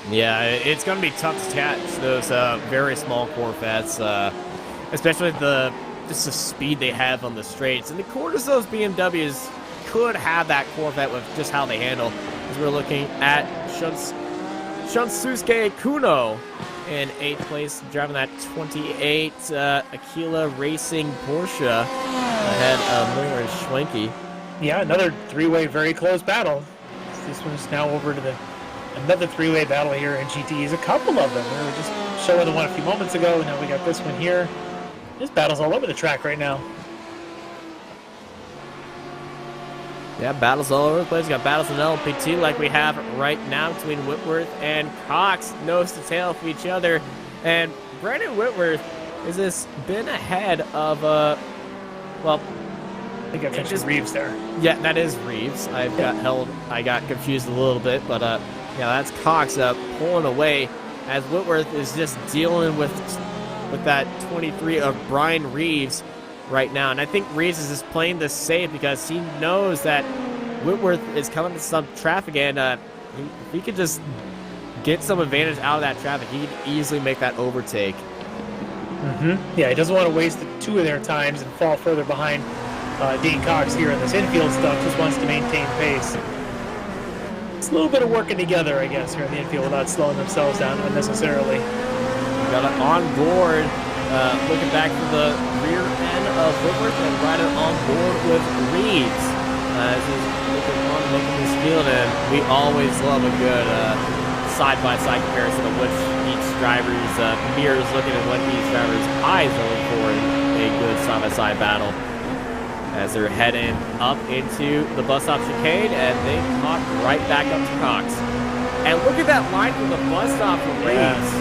Yeah, it's going to be tough to catch those very small Corvettes, especially just the speed they have on the straights. And the corners of those BMWs could have that Corvette with just how they handle. As we're looking at Shunsuke Kuno in 8th place, driving that 28 Aquila Racing Porsche ahead of Miller and Schwenke. Yeah, another 3-way very close battle. This one's now over to another 3-way battle here in GTEs. A couple of them. We were just showing the one a few moments ago, and now we got this one here. This battle's all over the track right now. Yeah, battles all over the place. Got battles in LPT like we have right now between Whitworth and Cox, nose to tail for each other. And Brandon Whitworth has just been ahead of, well, I think I mentioned Reeves there. Yeah, that is Reeves. I got confused a little bit, but yeah, that's Cox pulling away as Whitworth is just dealing with that 23 of Brian Reeves right now. And I think Reeves is just playing this safe because he knows that Whitworth is coming to some traffic, and if he could just get some advantage out of that traffic, he could easily make that overtake. Yeah, he doesn't want to waste 2 of their times and fall further behind Dean Cox here in this infield stuff. Just wants to maintain pace. It's a little bit of working together, I guess, here in the infield without slowing themselves down unnecessarily. Got it on board, looking back to the rear end of Whitworth and right on board with Reeves. As he's looking on, making this field, and we always love a good side-by-side comparison of which each driver's mirror is looking at what each driver's eyes are looking for in a good side-by-side battle. As they're heading up into the bus stop chicane, and they caught right back up to Cox. And look at that line from the bus stop for Reeves.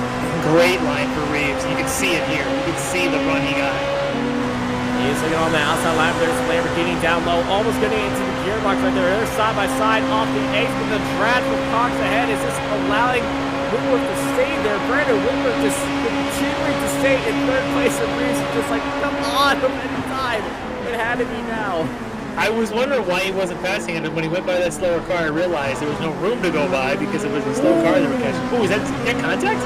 Great line for Reeves. You can see it here. You can see the run he got. He's looking on the outside line. There's Lamborghini down low, almost getting into the gearbox right there. They're side by side off the ace, but the draft with Cox ahead is just allowing Whitworth to stay there. Brandon Whitworth just continuing to stay in 3rd place, and Reeves is just like, come on, how many times? It had to be now. I was wondering why he wasn't passing it, and when he went by that slower car, I realized there was no room to go by because it was a slow car they were catching. Oh, is that contact?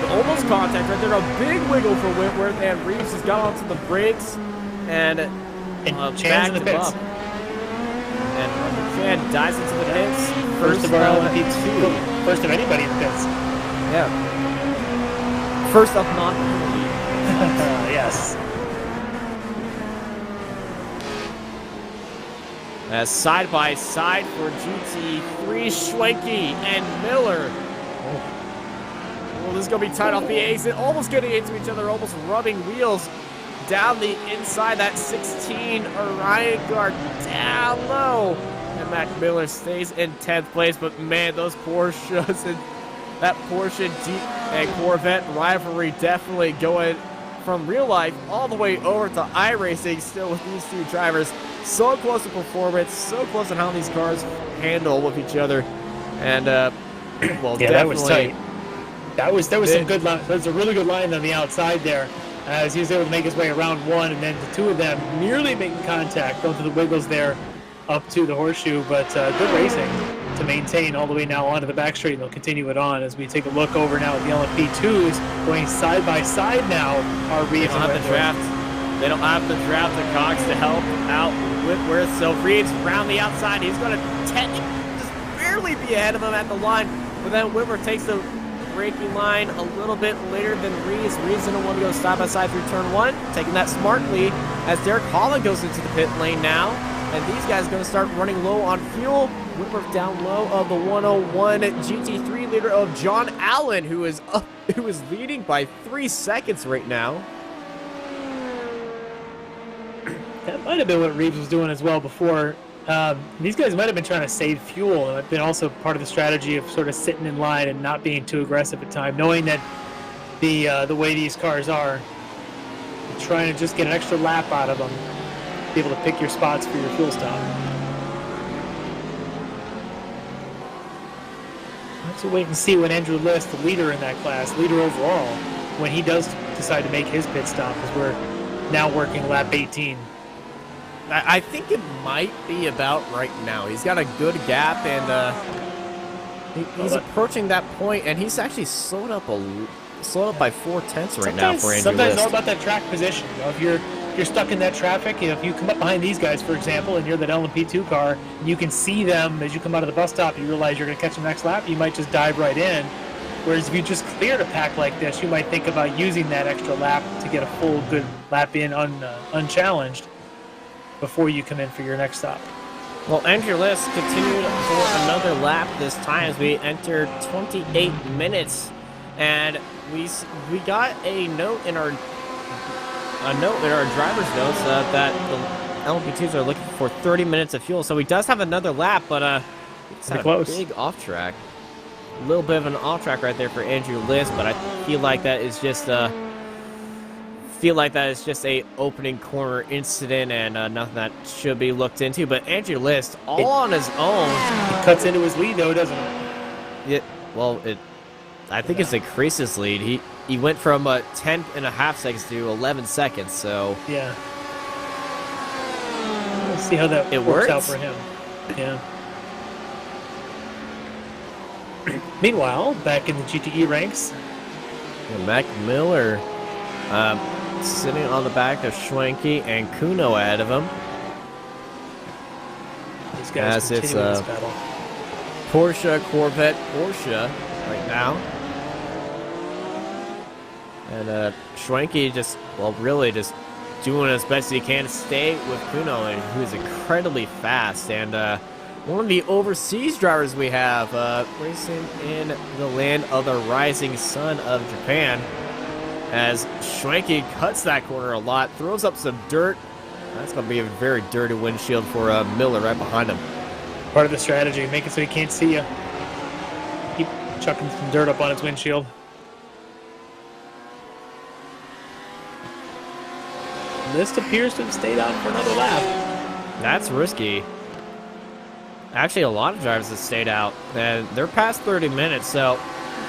Almost contact right there. A big wiggle for Whitworth, and Reeves has got onto the brakes and Chan's in the pits. And Chan dives into the pits. First of our LMP2. First of anybody in the pits. Yeah. First up, not yes. As side by side for GT3, Schwenke and Miller. Well, this is going to be tight off the exit. Almost getting into each other, almost rubbing wheels down the inside. That 16 Orion guard down low. And Mac Miller stays in 10th place. But man, those Porsches and that Porsche Jeep and Corvette rivalry definitely going from real life all the way over to iRacing still with these 2 drivers. So close to performance, so close to how these cars handle with each other. And, well, yeah, definitely. that was tight. That was some good line. That was a really good line on the outside there. as he was able to make his way around one, and then the two of them nearly making contact, going through the wiggles there up to the horseshoe, but good racing to maintain all the way now onto the back straight, and they'll continue it on as we take a look over now at the LMP2s going side by side now. Our Reeves They don't have the draft. They don't have the draft of Cox to help out Whitworth, so Reeves around the outside. He's going to just barely be ahead of him at the line, but then Whitworth takes the braking line a little bit later than Reeves. Reeves didn't want to go side by side through turn one, taking that smartly as Derek Holland goes into the pit lane now. And these guys are going to start running low on fuel. Whitworth down low of the 101 GT3 leader of John Allen, who is leading by 3 seconds right now. That might have been what Reeves was doing as well before. These guys might have been trying to save fuel, and it's been also part of the strategy of sort of sitting in line and not being too aggressive at time, knowing that the way these cars are, trying to just get an extra lap out of them, be able to pick your spots for your fuel stop. Let's wait and see when Andrew List, the leader in that class, leader overall, when he does decide to make his pit stop, as we're now working lap 18. I think it might be about right now. He's got a good gap, and he's approaching that point, and he's actually slowed up by 4/10 right now for Andrew Sometimes List. all about that track position. You know, if you're stuck in that traffic, if you come up behind these guys, for example, and you're that LMP2 car, you can see them as you come out of the bus stop. You realize you're going to catch them next lap. You might just dive right in. Whereas if you just cleared a pack like this, you might think about using that extra lap to get a full good lap in unchallenged before you come in for your next stop. Well, Andrew List continued for another lap this time as we entered 28 minutes, and we got a note in our driver's notes that the LMP2s are looking for 30 minutes of fuel. So he does have another lap, but it's a big off track. A little bit of an off track right there for Andrew List, but I feel like that is just a opening corner incident and nothing that should be looked into. But Andrew List on his own. It cuts into his lead though, doesn't it? I think it's increased his lead. He went from 10.5 seconds to 11 seconds. So yeah, we'll see how that works out for him. Yeah. Meanwhile, back in the GTE ranks, Mac Miller sitting on the back of Schwenke and Kuno ahead of him. These guys continuing this battle. Porsche, Corvette, Porsche right now. And Schwenke just doing as best he can to stay with Kuno, and who is incredibly fast. And one of the overseas drivers we have racing in the land of the rising sun of Japan, as Schwenke cuts that corner a lot, throws up some dirt. That's going to be a very dirty windshield for Miller right behind him. Part of the strategy, make it so he can't see you. Keep chucking some dirt up on his windshield. List appears to have stayed out for another lap. That's risky. Actually, a lot of drivers have stayed out, and they're past 30 minutes, so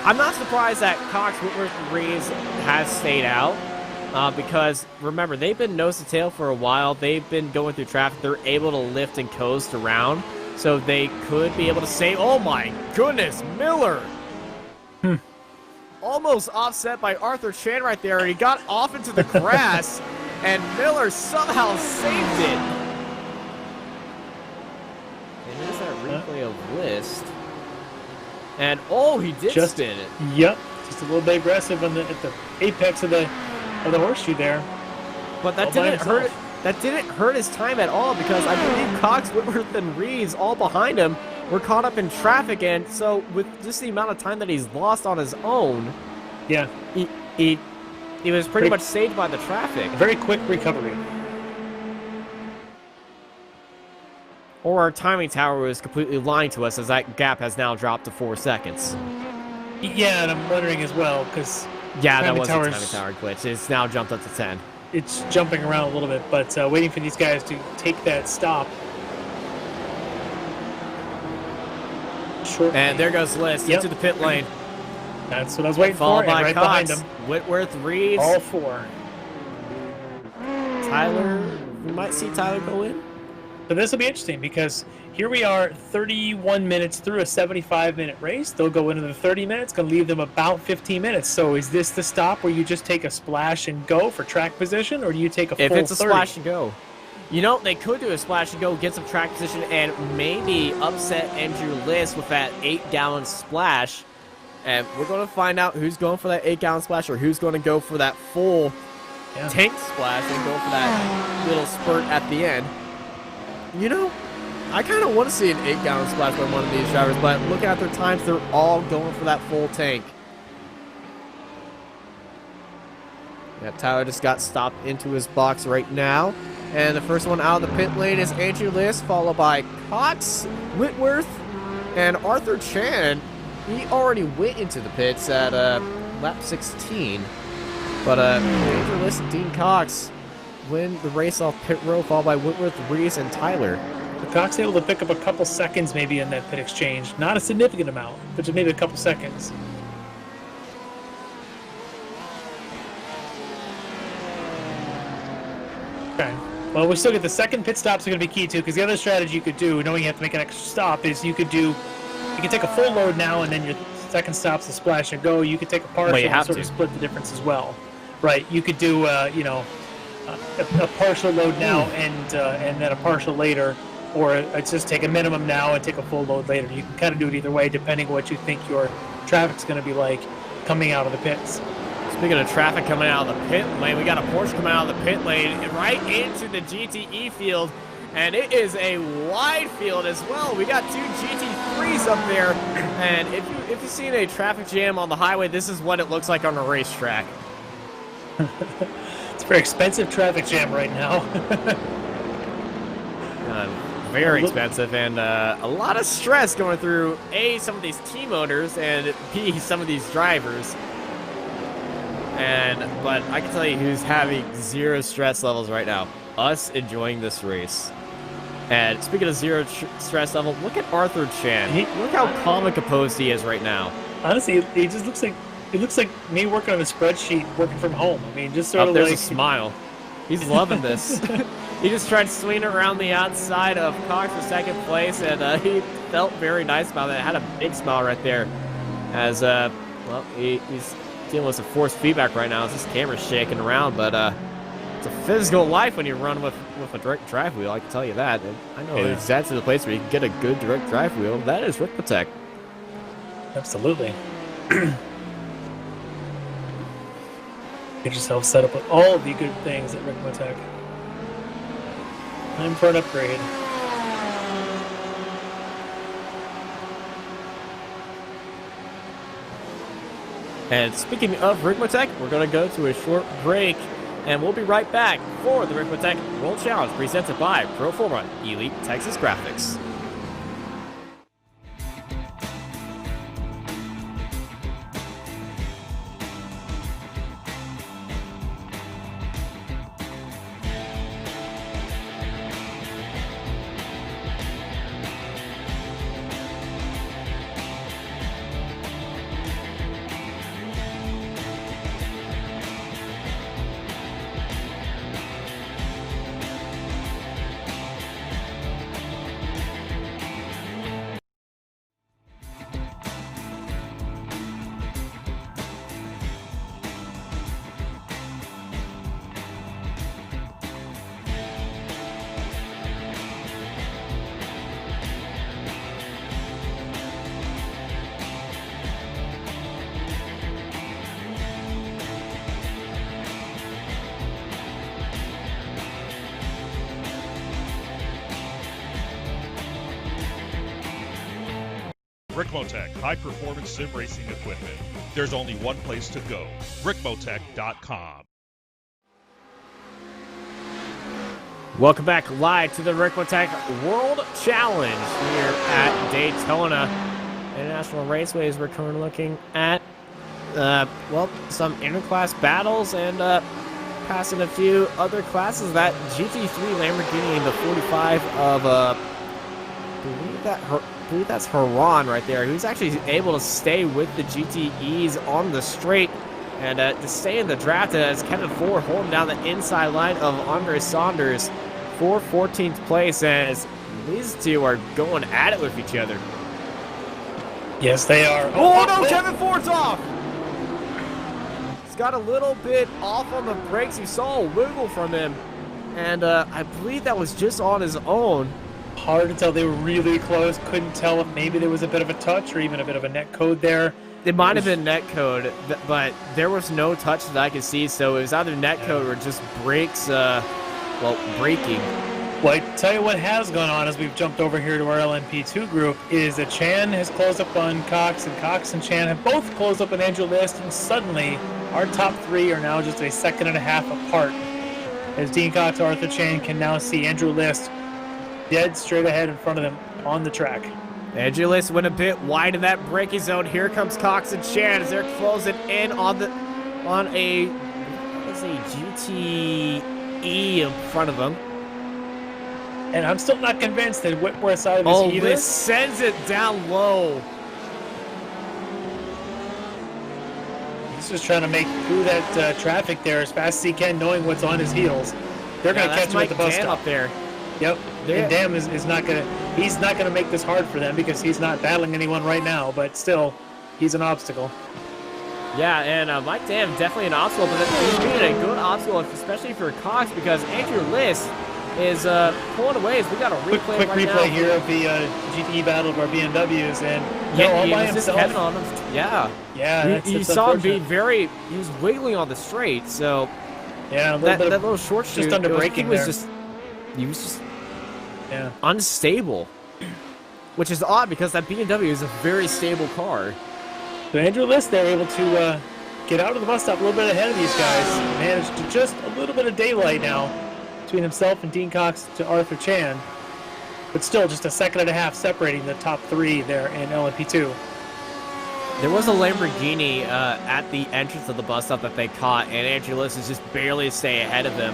I'm not surprised that Cox, Whitworth, and Reeves has stayed out, because, remember, they've been nose to tail for a while. They've been going through traffic. They're able to lift and coast around, so they could be able to save. Oh, my goodness, Miller! Almost offset by Arthur Chan right there, and he got off into the grass, and Miller somehow saved it. And there's that replay of List. And he did spin it. Yep, just a little bit aggressive at the apex of the horseshoe there. But that didn't hurt it. That didn't hurt his time at all, because I believe Cox, Whitworth, and Reeves all behind him were caught up in traffic, and so with just the amount of time that he's lost on his own, yeah, he was pretty much saved by the traffic. Very quick recovery. Or our timing tower was completely lying to us, as that gap has now dropped to 4 seconds. Yeah, and I'm wondering as well, because that was a timing tower glitch. It's now jumped up to 10. It's jumping around a little bit, but waiting for these guys to take that stop. And there goes List into the pit lane. That's what I was waiting Followed for, by and right Cox, behind him. Whitworth, Reeves. All four. we might see Tyler go in. So this will be interesting because here we are 31 minutes through a 75-minute race. They'll go into the 30 minutes, going to leave them about 15 minutes. So is this the stop where you just take a splash and go for track position, or do you take a full 30? If it's a splash and go. You know, they could do a splash and go, get some track position, and maybe upset Andrew Liss with that 8-gallon splash. And we're going to find out who's going for that 8-gallon splash or who's going to go for that full tank splash and go for that little spurt at the end. You know, I kind of want to see an 8-gallon splash by one of these drivers, but looking at their times, they're all going for that full tank. Yeah, Tyler just got stopped into his box right now. And the first one out of the pit lane is Andrew Liss, followed by Cox, Whitworth, and Arthur Chan. He already went into the pits at lap 16. But Andrew Liss and Dean Cox win the race off pit row, followed by Whitworth, Reese, and Tyler. Cox able to pick up a couple seconds maybe in that pit exchange. Not a significant amount, but just maybe a couple seconds. Okay. Well, we still get the second pit stops are going to be key too, because the other strategy you could do, knowing you have to make an extra stop, is you could take a full load now, and then your second stop's a splash and go. You could take a partial and sort of split the difference as well, right? You could do a partial load now and then a partial later, or just take a minimum now and take a full load later. You can kind of do it either way, depending on what you think your traffic's going to be like coming out of the pits. Speaking of traffic coming out of the pit lane, we got a Porsche coming out of the pit lane right into the GTE field, and it is a wide field as well. We got two GT3s up there, and if you've seen a traffic jam on the highway, this is what it looks like on a racetrack. It's a very expensive traffic jam right now. Very expensive, and a lot of stress going through A, some of these team owners, and B, some of these drivers. But I can tell you who's having zero stress levels right now. Us enjoying this race. And speaking of zero stress level, look at Arthur Chan. Look how calm and composed he is right now. Honestly, he just looks like me working on a spreadsheet, working from home. I mean, just sort of there's like a smile. He's loving this. He just tried swinging around the outside of Cox for second place, and he felt very nice about it. Had a big smile right there. As he's dealing with some forced feedback right now. As this camera's shaking around, but it's a physical life when you run with a direct drive wheel. I can tell you that. And I know exactly the place where you can get a good direct drive wheel. That is Ricmotech. Absolutely. Get yourself set up with all of the good things at Ricmotech. Time for an upgrade. And speaking of Ricmotech, we're going to go to a short break, and we'll be right back for the Ricmotech World Challenge presented by Proforma Elite Texas Graphics. Ricmotech, high-performance sim racing equipment. There's only one place to go, Ricmotech.com. Welcome back live to the Ricmotech World Challenge here at Daytona International Raceways. We're currently looking at, some interclass battles and passing a few other classes. That GT3 Lamborghini in the 45 of, I believe that's Haran right there, who's actually able to stay with the GTEs on the straight. And to stay in the draft as Kevin Ford holding down the inside line of Andre Saunders for 14th place, as these two are going at it with each other. Yes, they are. Oh, no, Kevin Ford's off! He's got a little bit off on the brakes. You saw a wiggle from him, and I believe that was just on his own. Hard to tell. They were really close. Couldn't tell if maybe there was a bit of a touch or even a bit of a net code there. It might have been net code, but there was no touch that I could see, so it was either net code or just brakes, braking. Well, I tell you what has gone on as we've jumped over here to our LMP2 group is that Chan has closed up on Cox and Chan have both closed up on Andrew List, and suddenly our top three are now just a second and a half apart. As Dean Cox and Arthur Chan can now see Andrew List dead straight ahead in front of them on the track. Andrew List went a bit wide in that braking zone. Here comes Cox and Chan as they're closing in on a GTE in front of them. And I'm still not convinced that Whitworth's side of this either. List sends it down low. He's just trying to make through that traffic there as fast as he can, knowing what's on his heels. They're going to catch him at the bus stop up there. Yep. And Dam is not going to. He's not going to make this hard for them because he's not battling anyone right now. But still, he's an obstacle. Yeah, and Mike Dam definitely an obstacle, but he's being a good obstacle, especially for Cox, because Andrew List is pulling away. We got a replay quick replay here of the GTE battle of our BMWs, and all by himself. Just on him. Yeah. You saw him be he was wiggling on the straight, so yeah, that little short shoot, just under braking he was just unstable, which is odd because that BMW is a very stable car. So Andrew List, they're able to get out of the bus stop a little bit ahead of these guys. Managed to just a little bit of daylight now between himself and Dean Cox to Arthur Chan. But still just a second and a half separating the top three there in LMP2. There was a Lamborghini at the entrance of the bus stop that they caught, and Andrew List is just barely staying ahead of them.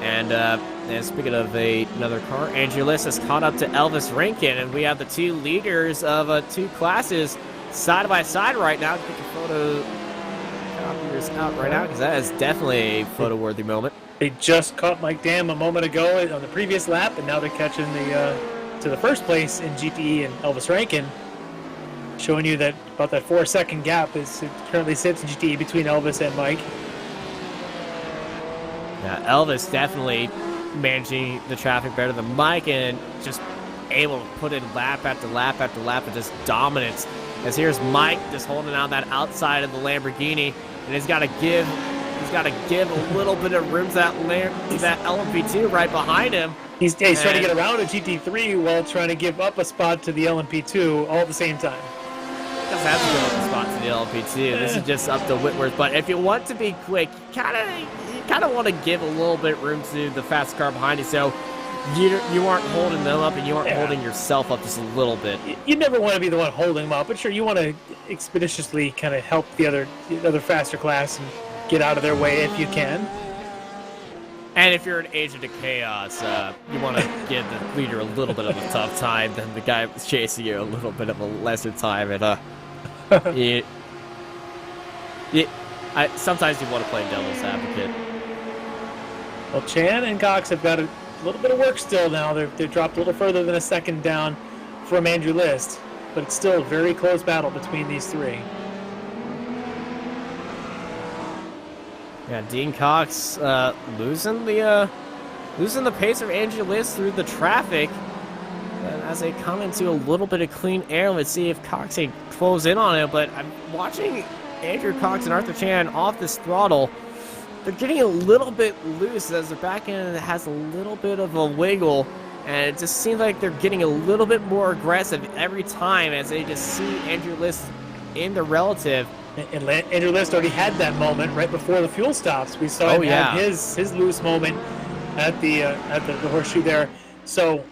And speaking of another car, Andrew List has caught up to Elvis Rankin, and we have the two leaders of two classes side by side right now. Get your photo copiers out right now because that is definitely a photo-worthy moment. They just caught Mike Dam a moment ago on the previous lap, and now they're catching to the first place in GTE and Elvis Rankin, showing you that about that 4-second gap it currently sits in GTE between Elvis and Mike. Yeah, Elvis definitely managing the traffic better than Mike and just able to put in lap after lap after lap of just dominance. As here's Mike just holding out that outside of the Lamborghini, and he's got to give a little bit of room to that LMP2 right behind him. He's trying to get around a GT3 while trying to give up a spot to the LMP2 all at the same time. Doesn't have to give up a spot to the LMP2. This is just up to Whitworth. But if you want to be quick, you kind of want to give a little bit room to the fast car behind you, so you aren't holding them up and you aren't holding yourself up just a little bit. You never want to be the one holding them up, but sure, you want to expeditiously kind of help the other faster class and get out of their way if you can. And if you're an agent of chaos, you want to give the leader a little bit of a tough time, then the guy who's chasing you a little bit of a lesser time. And sometimes you want to play devil's advocate. Well, Chan and Cox have got a little bit of work still now. They've dropped a little further than a second down from Andrew List, but it's still a very close battle between these three. Yeah, Dean Cox losing the pace of Andrew List through the traffic. And as they come into a little bit of clean air, let's see if Cox can close in on it. But I'm watching Andrew Cox and Arthur Chan off this throttle. They're getting a little bit loose as the back end has a little bit of a wiggle. And it just seems like they're getting a little bit more aggressive every time as they just see Andrew List in the relative. And Andrew List already had that moment right before the fuel stops. We saw him have his loose moment at the horseshoe there. So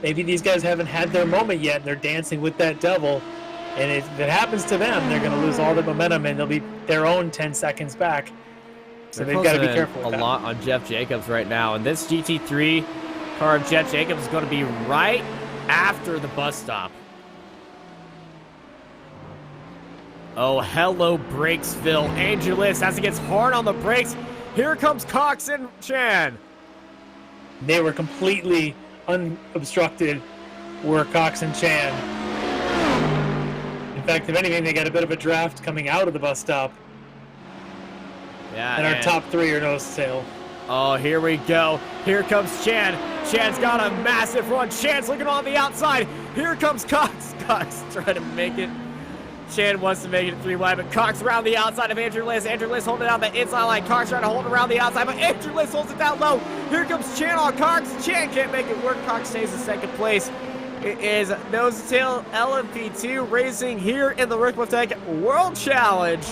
maybe these guys haven't had their moment yet, and they're dancing with that devil. And if it happens to them, they're going to lose all the momentum, and they'll be their own 10 seconds back. So they've got to be careful with that. A lot on Jeff Jacobs right now, and this GT3 car of Jeff Jacobs is going to be right after the bus stop. Oh, hello, Brakesville. Angelis as he gets hard on the brakes. Here comes Cox and Chan. They were completely unobstructed, were Cox and Chan. In fact, if anything, they got a bit of a draft coming out of the bus stop. Yeah, And our top three are nose to tail. Oh, here we go. Here comes Chan. Chan's got a massive run. Chan's looking on the outside. Here comes Cox. Cox trying to make it. Chan wants to make it 3 wide, but Cox around the outside of Andrew Liss. Andrew Liss holding down the inside line. Cox trying to hold around the outside, but Andrew Liss holds it down low. Here comes Chan on Cox. Chan can't make it work. Cox stays in second place. It is nose to tail LMP2 racing here in the Ricmotech World Challenge.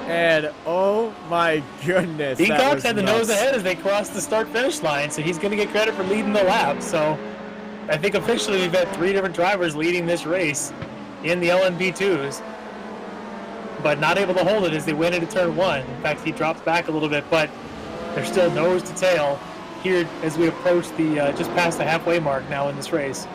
And oh my goodness. Dean Cox had the nuts. nose ahead as they crossed the start-finish line, so he's going to get credit for leading the lap. So I think officially we've had 3 different drivers leading this race in the LMP2s, but not able to hold it as they went into turn 1. In fact, he drops back a little bit, but they're still nose to tail here as we approach the just past the halfway mark now in this race.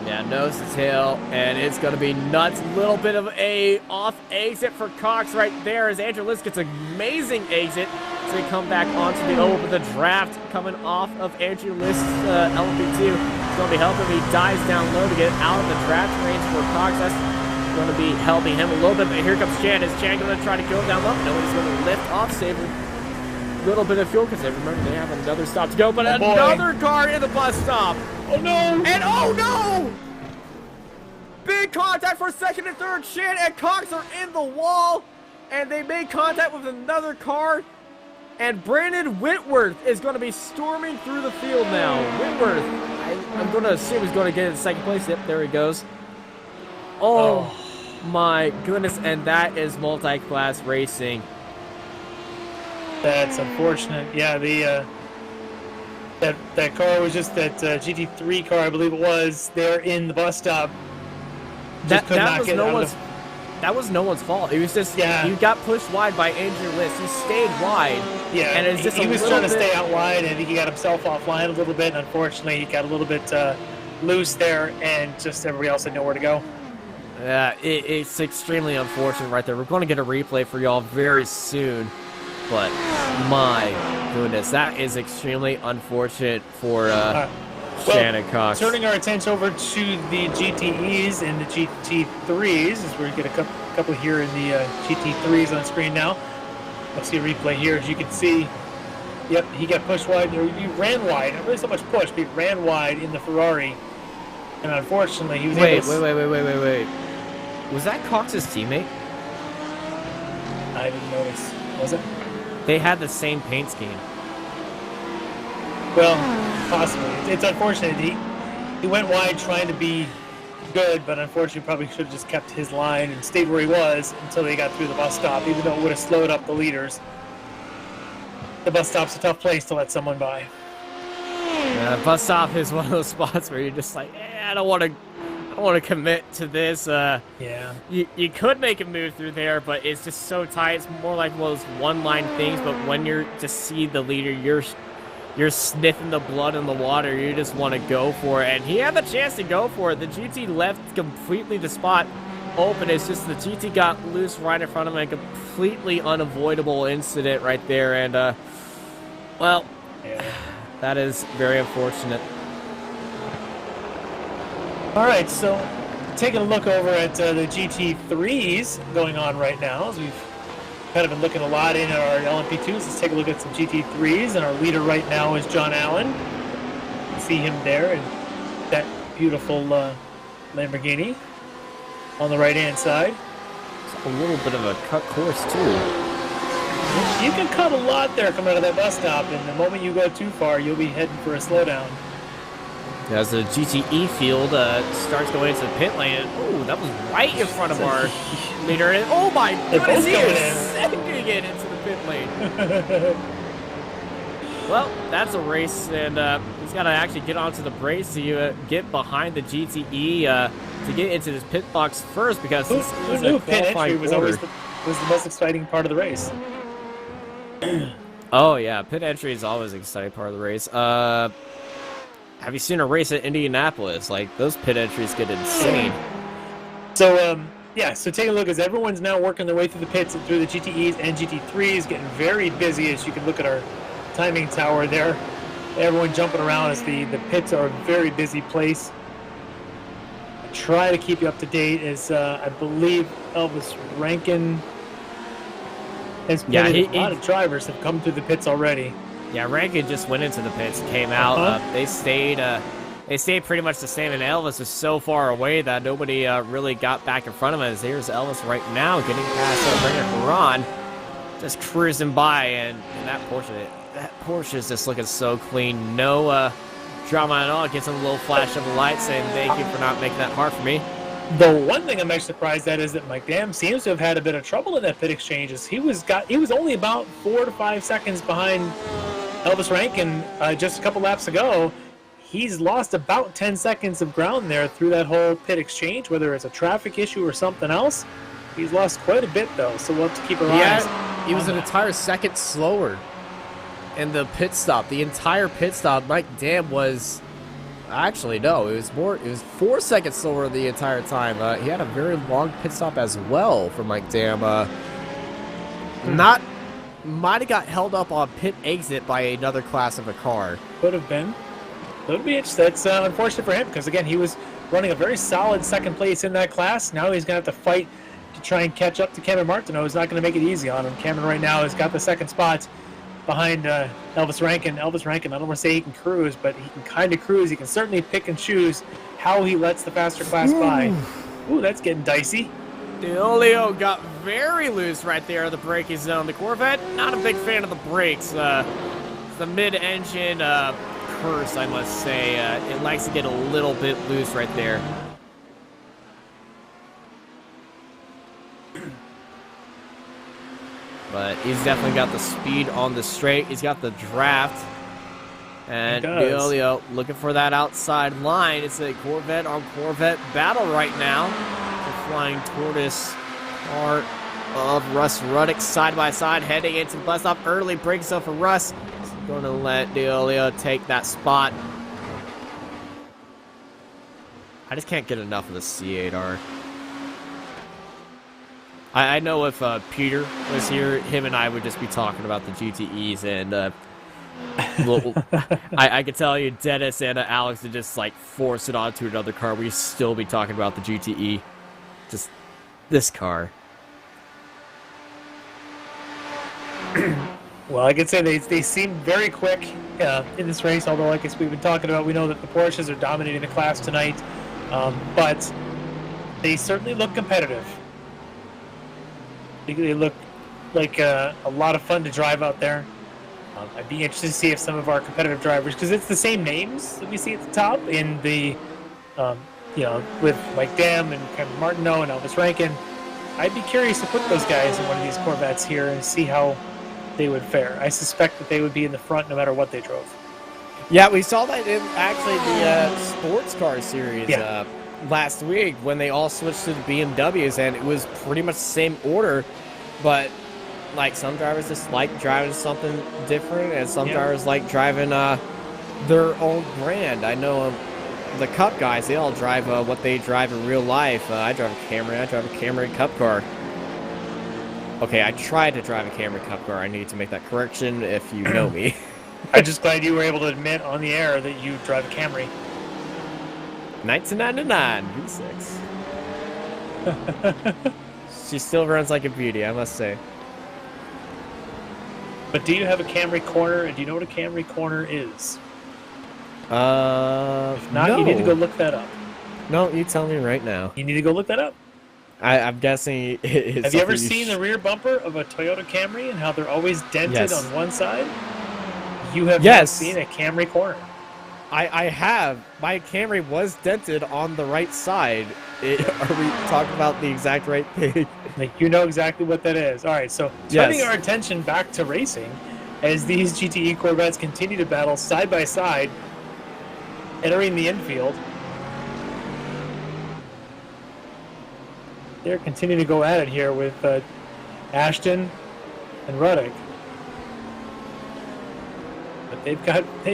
Yeah, nose to tail, and it's going to be nuts. Little bit of a off exit for Cox right there as Andrew Liss gets an amazing exit to come back onto the O with the draft coming off of Andrew Liss' LMP2. It's going to be helping him. He dives down low to get out of the draft range for Cox. That's going to be helping him a little bit, but here comes Chan. Is Chan going to try to go down low? No, he's going to lift off, save a little bit of fuel because remember they have another stop to go, but another car in the bus stop. Oh no! And oh no! Big contact for second and third. Chan and Cox are in the wall, and they made contact with another car. And Brandon Whitworth is going to be storming through the field now. Whitworth, I'm going to assume he's going to get in second place. Yep, there he goes. Oh my goodness, and that is multi-class racing. That's unfortunate. Yeah, the that car was just that GT3 car, I believe it was, there in the bus stop. That was no one's fault. It was just he got pushed wide by Andrew Liss. He stayed wide. Yeah, and it's just he was trying to stay out wide, and I think he got himself offline a little bit. And unfortunately, he got a little bit loose there, and just everybody else had nowhere to go. Yeah, it's extremely unfortunate right there. We're going to get a replay for y'all very soon. But my goodness, that is extremely unfortunate for Shannon Cox. Turning our attention over to the GTEs and the GT3s, as we get a couple here in the GT3s on screen now. Let's see a replay here. As you can see, yep, he got pushed wide. He ran wide. Not really so much push, but he ran wide in the Ferrari. And unfortunately, he was able to... Wait. Was that Cox's teammate? I didn't notice. Was it? They had the same paint scheme. Well, possibly. It's unfortunate. He went wide trying to be good, but unfortunately probably should have just kept his line and stayed where he was until they got through the bus stop, even though it would have slowed up the leaders. The bus stop's a tough place to let someone by. Bus stop is one of those spots where you're just like, I don't want to commit to this. Yeah. You could make a move through there, but it's just so tight. It's more like one of those one-line things, but when you're just see the leader, you're sniffing the blood in the water. You just want to go for it. And he had the chance to go for it. The GT left completely the spot open. It's just the GT got loose right in front of him. A completely unavoidable incident right there. And, well, that is very unfortunate. All right, so taking a look over at the GT3s going on right now, as we've kind of been looking a lot in our LMP2s. Let's take a look at some GT3s, and our leader right now is John Allen. You can see him there, and that beautiful Lamborghini on the right-hand side. It's a little bit of a cut course, too. You can cut a lot there coming out of that bus stop, and the moment you go too far, you'll be heading for a slowdown. As the GTE field starts going into the pit lane, oh, that was right in front of our leader. And oh my goodness, he is sending it into the pit lane. Well, that's a race, and he's got to actually get onto the brakes to get behind the GTE to get into this pit box first, because this is a pit entry was always the most exciting part of the race. Oh yeah, pit entry is always an exciting part of the race. Have you seen a race at Indianapolis? Like, those pit entries get insane. So, Yeah, so take a look as everyone's now working their way through the pits and through the GTEs and GT3s, getting very busy as you can look at our timing tower there. Everyone jumping around as the pits are a very busy place. I try to keep you up to date as I believe Elvis Rankin has pitted. A lot of drivers have come through the pits already. Yeah, Rankin just went into the pits, came out. They stayed pretty much the same, and Elvis is so far away that nobody really got back in front of him. As here's Elvis right now getting past Rainer Haran, just cruising by, and that Porsche is just looking so clean. No drama at all. Gets a little flash of a light saying thank you for not making that hard for me. The one thing I'm actually surprised at is that Mike Dam seems to have had a bit of trouble in that pit exchanges. He was only about 4 to 5 seconds behind Elvis Rankin just a couple laps ago. He's lost about 10 seconds of ground there through that whole pit exchange, whether it's a traffic issue or something else. He's lost quite a bit, though, so we'll have to keep our eyes. He was an entire second slower in the pit stop. The entire pit stop, Mike Dam was... Actually, no, it was 4 seconds slower the entire time. He had a very long pit stop as well for Mike Dam. Might have got held up on pit exit by another class of a car. Could have been. That's unfortunate for him because, again, he was running a very solid second place in that class. Now he's going to have to fight to try and catch up to Cameron Martineau. He's not going to make it easy on him. Cameron right now has got the second spot behind Elvis Rankin. Elvis Rankin, I don't want to say he can cruise, but he can kind of cruise. He can certainly pick and choose how he lets the faster class by. Ooh, that's getting dicey. Deolio got very loose right there in the braking zone. The Corvette, not a big fan of the brakes. The mid-engine curse, I must say. It likes to get a little bit loose right there. But he's definitely got the speed on the straight. He's got the draft. And Deolio looking for that outside line. It's a Corvette on Corvette battle right now. The Flying Tortoise car of Russ Ruddick side by side heading into the bus stop. Early breaks up for Russ. He's going to let Deolio take that spot. I just can't get enough of the C8R. I know if Peter was here, him and I would just be talking about the GTEs, and I could tell you Dennis and Alex would just like force it onto another car. We'd still be talking about the GTE. Just this car. Well, I could say they seem very quick in this race, although like we've been talking about, we know that the Porsches are dominating the class tonight, but they certainly look competitive. They look like a lot of fun to drive out there. I'd be interested to see if some of our competitive drivers, because it's the same names that we see at the top in the, with Mike Dam and Cameron Martineau and Elvis Rankin. I'd be curious to put those guys in one of these Corvettes here and see how they would fare. I suspect that they would be in the front no matter what they drove. Yeah, we saw that in actually the sports car series last week when they all switched to the BMWs, and it was pretty much the same order, but like some drivers just like driving something different, and some drivers like driving their own brand. I know the Cup guys, they all drive what they drive in real life. I drive a Camry Cup car. Okay, I tried to drive a Camry Cup car. I need to make that correction if you know me. I'm just glad you were able to admit on the air that you drive a Camry. 1999 V6. She still runs like a beauty, I must say. But do you have a Camry corner, and do you know what a Camry corner is? If not, no. You need to go look that up. No, you tell me right now. You need to go look that up. I'm guessing it's Have you ever seen the rear bumper of a Toyota Camry and how they're always dented on one side? You have not seen a Camry corner. I have. My Camry was dented on the right side. Are we talking about the exact right thing? Like, you know exactly what that is. All right, so turning our attention back to racing as these GTE Corvettes continue to battle side by side, entering the infield. They're continuing to go at it here with Ashton and Ruddick. But they've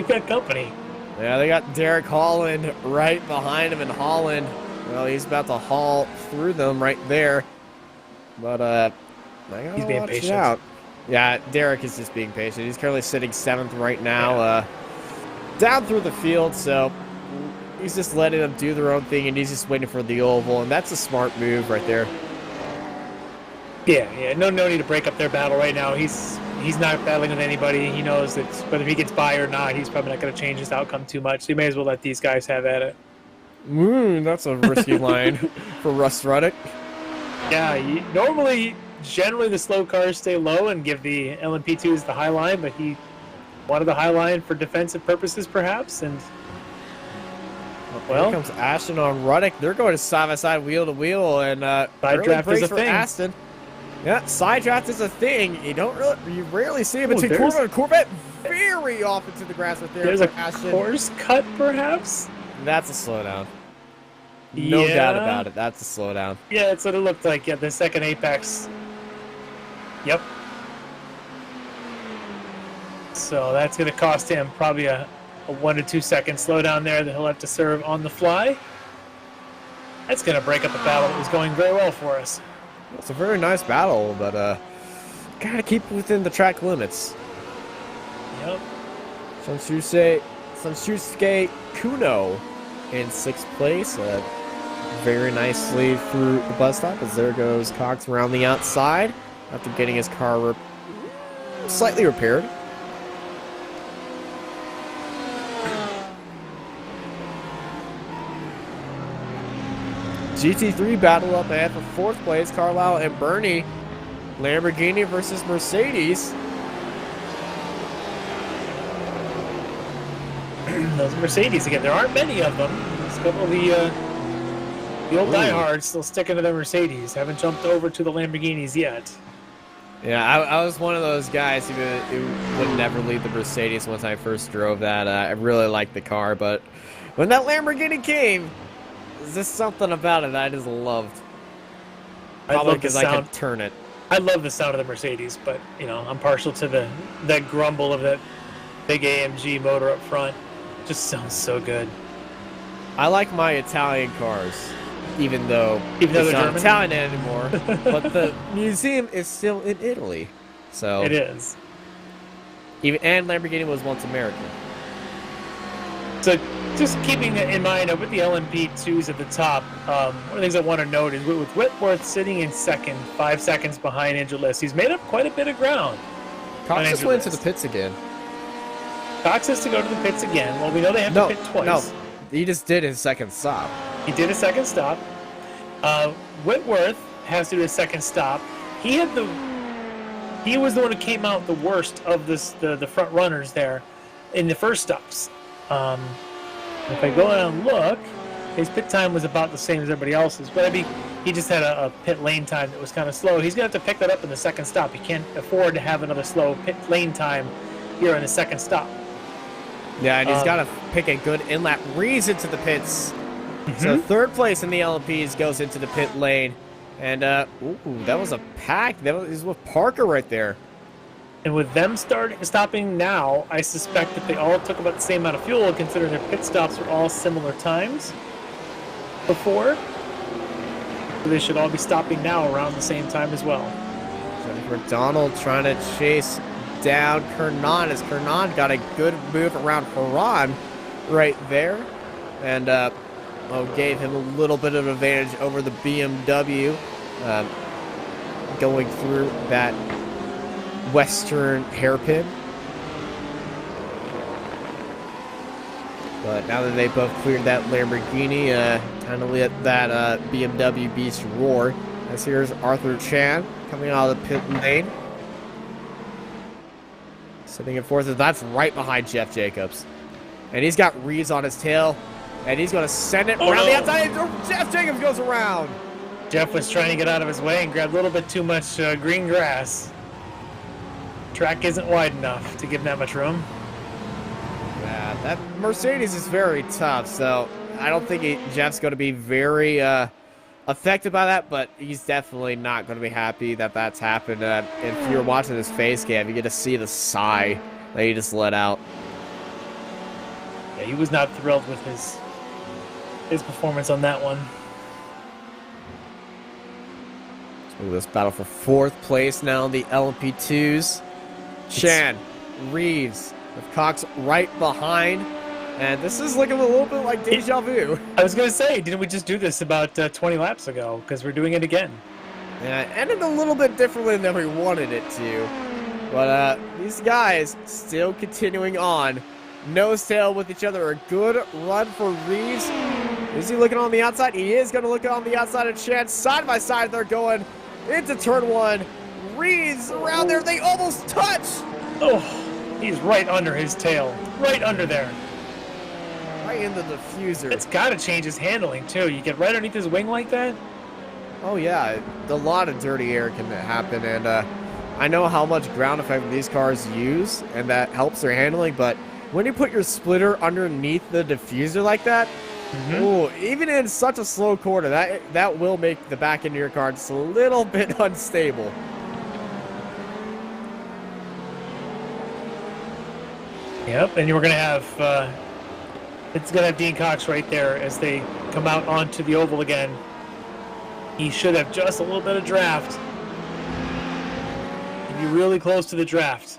got company. Yeah, they got Derek Holland right behind him, and Holland, well, he's about to haul through them right there. But I gotta He's being watch patient. out. Yeah, Derek is just being patient. He's currently sitting 7th right now, down through the field, so he's just letting them do their own thing, and he's just waiting for the oval, and that's a smart move right there. Yeah. No need to break up their battle right now. He's not battling with anybody. He knows that whether he gets by or not, he's probably not going to change his outcome too much. So he may as well let these guys have at it. That's a risky line for Russ Ruddock. Yeah, generally the slow cars stay low and give the LMP2s the high line, but he wanted the high line for defensive purposes, perhaps. And Here comes Ashton on Ruddock. They're going to side by side, wheel to wheel, and side draft is a for thing. Aston. Yeah, side draft is a thing. You rarely see it between there's- Corvette and Corvette. Very off into the grass right there. There's for a Ashton. course cut, perhaps. That's a slowdown. No doubt about it. That's a slowdown. Yeah, that's what it looked like. Yeah, the second apex. Yep. So that's going to cost him probably a 1 to 2 second slowdown there that he'll have to serve on the fly. That's going to break up a battle that was going very well for us. It's a very nice battle, but gotta keep within the track limits. Yep. Sansuke Kuno in 6th place. Very nicely through the bus stop as there goes Cox around the outside after getting his car slightly repaired. GT3 battle up ahead for 4th place. Carlisle and Bernie. Lamborghini versus Mercedes. Those Mercedes again. There aren't many of them. There's a couple of the old diehards still sticking to their Mercedes. Haven't jumped over to the Lamborghinis yet. Yeah, I was one of those guys who would never leave the Mercedes once I first drove that. I really liked the car, but when that Lamborghini came, there's just something about it that I just loved. Probably because I could turn it. I love the sound of the Mercedes, but I'm partial to that grumble of that big AMG motor up front. It just sounds so good. I like my Italian cars, even though they're it's not German? Italian anymore. But the museum is still in Italy, so It is. and Lamborghini was once American. So just keeping in mind with the LMP2s at the top, one of the things I want to note is with Whitworth sitting in 2nd, 5 seconds behind Angelis, he's made up quite a bit of ground. Cox just went to the pits again. Cox has to go to the pits again. Well, we know they have to pit twice. No, he just did his 2nd stop. He did a 2nd stop. Whitworth has to do a 2nd stop. He was the one who came out the worst of the front runners there in the first stops. If I go and look, his pit time was about the same as everybody else's, but I mean, he just had a pit lane time that was kind of slow. He's going to have to pick that up in the 2nd stop. He can't afford to have another slow pit lane time here in the 2nd stop. Yeah, and he's got to pick a good in-lap reason to the pits. So 3rd place in the LMPs goes into the pit lane. And, that was a pack. That was with Parker right there. And with them stopping now, I suspect that they all took about the same amount of fuel, considering their pit stops were all similar times before. So they should all be stopping now around the same time as well. Jennifer Donald trying to chase down Kernan as Kernan got a good move around Haran right there. And gave him a little bit of advantage over the BMW going through that western hairpin. But now that they both cleared that Lamborghini, kind of let that BMW beast roar. As here's Arthur Chan coming out of the pit lane. Sitting in 4th, and that's right behind Jeff Jacobs. And he's got Reeves on his tail, and he's going to send it around the outside. Jeff Jacobs goes around. Jeff was trying to get out of his way and grabbed a little bit too much green grass. Track isn't wide enough to give that much room. Yeah, that Mercedes is very tough, so I don't think Jeff's going to be very affected by that, but he's definitely not going to be happy that that's happened. If you're watching this face cam, you get to see the sigh that he just let out. Yeah, he was not thrilled with his performance on that one. Look at this battle for 4th place now in the LMP2s. Shan, Reeves, with Cox right behind. And this is looking a little bit like deja vu. I was going to say, didn't we just do this about 20 laps ago? Because we're doing it again. Yeah, it ended a little bit differently than we wanted it to. But these guys still continuing on. Nose tail with each other. A good run for Reeves. Is he looking on the outside? He is going to look on the outside of Shan. Side by side, they're going into turn 1. Reeves around there. They almost touch. Oh, he's right under his tail. Right under there. Right in the diffuser. It's got to change his handling, too. You get right underneath his wing like that? Oh, yeah. A lot of dirty air can happen. And I know how much ground effect these cars use, and that helps their handling. But when you put your splitter underneath the diffuser like that, ooh, even in such a slow corner, that will make the back end of your car just a little bit unstable. Yep, and you're going to have... it's going to have Dean Cox right there as they come out onto the oval again. He should have just a little bit of draft. He'd be really close to the draft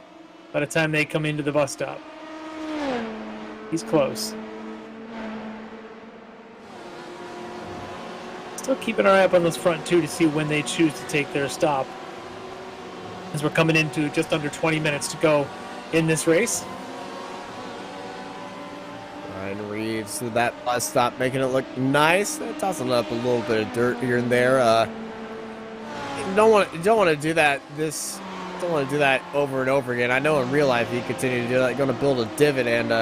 by the time they come into the bus stop. He's close. Still keeping our eye up on those front two to see when they choose to take their stop. As we're coming into just under 20 minutes to go in this race. Ryan Reeves with that bus stop, making it look nice. Tossing up a little bit of dirt here and there. You don't want to do that. Don't want to do that over and over again. I know in real life you continue to do that. Going to build a divot, and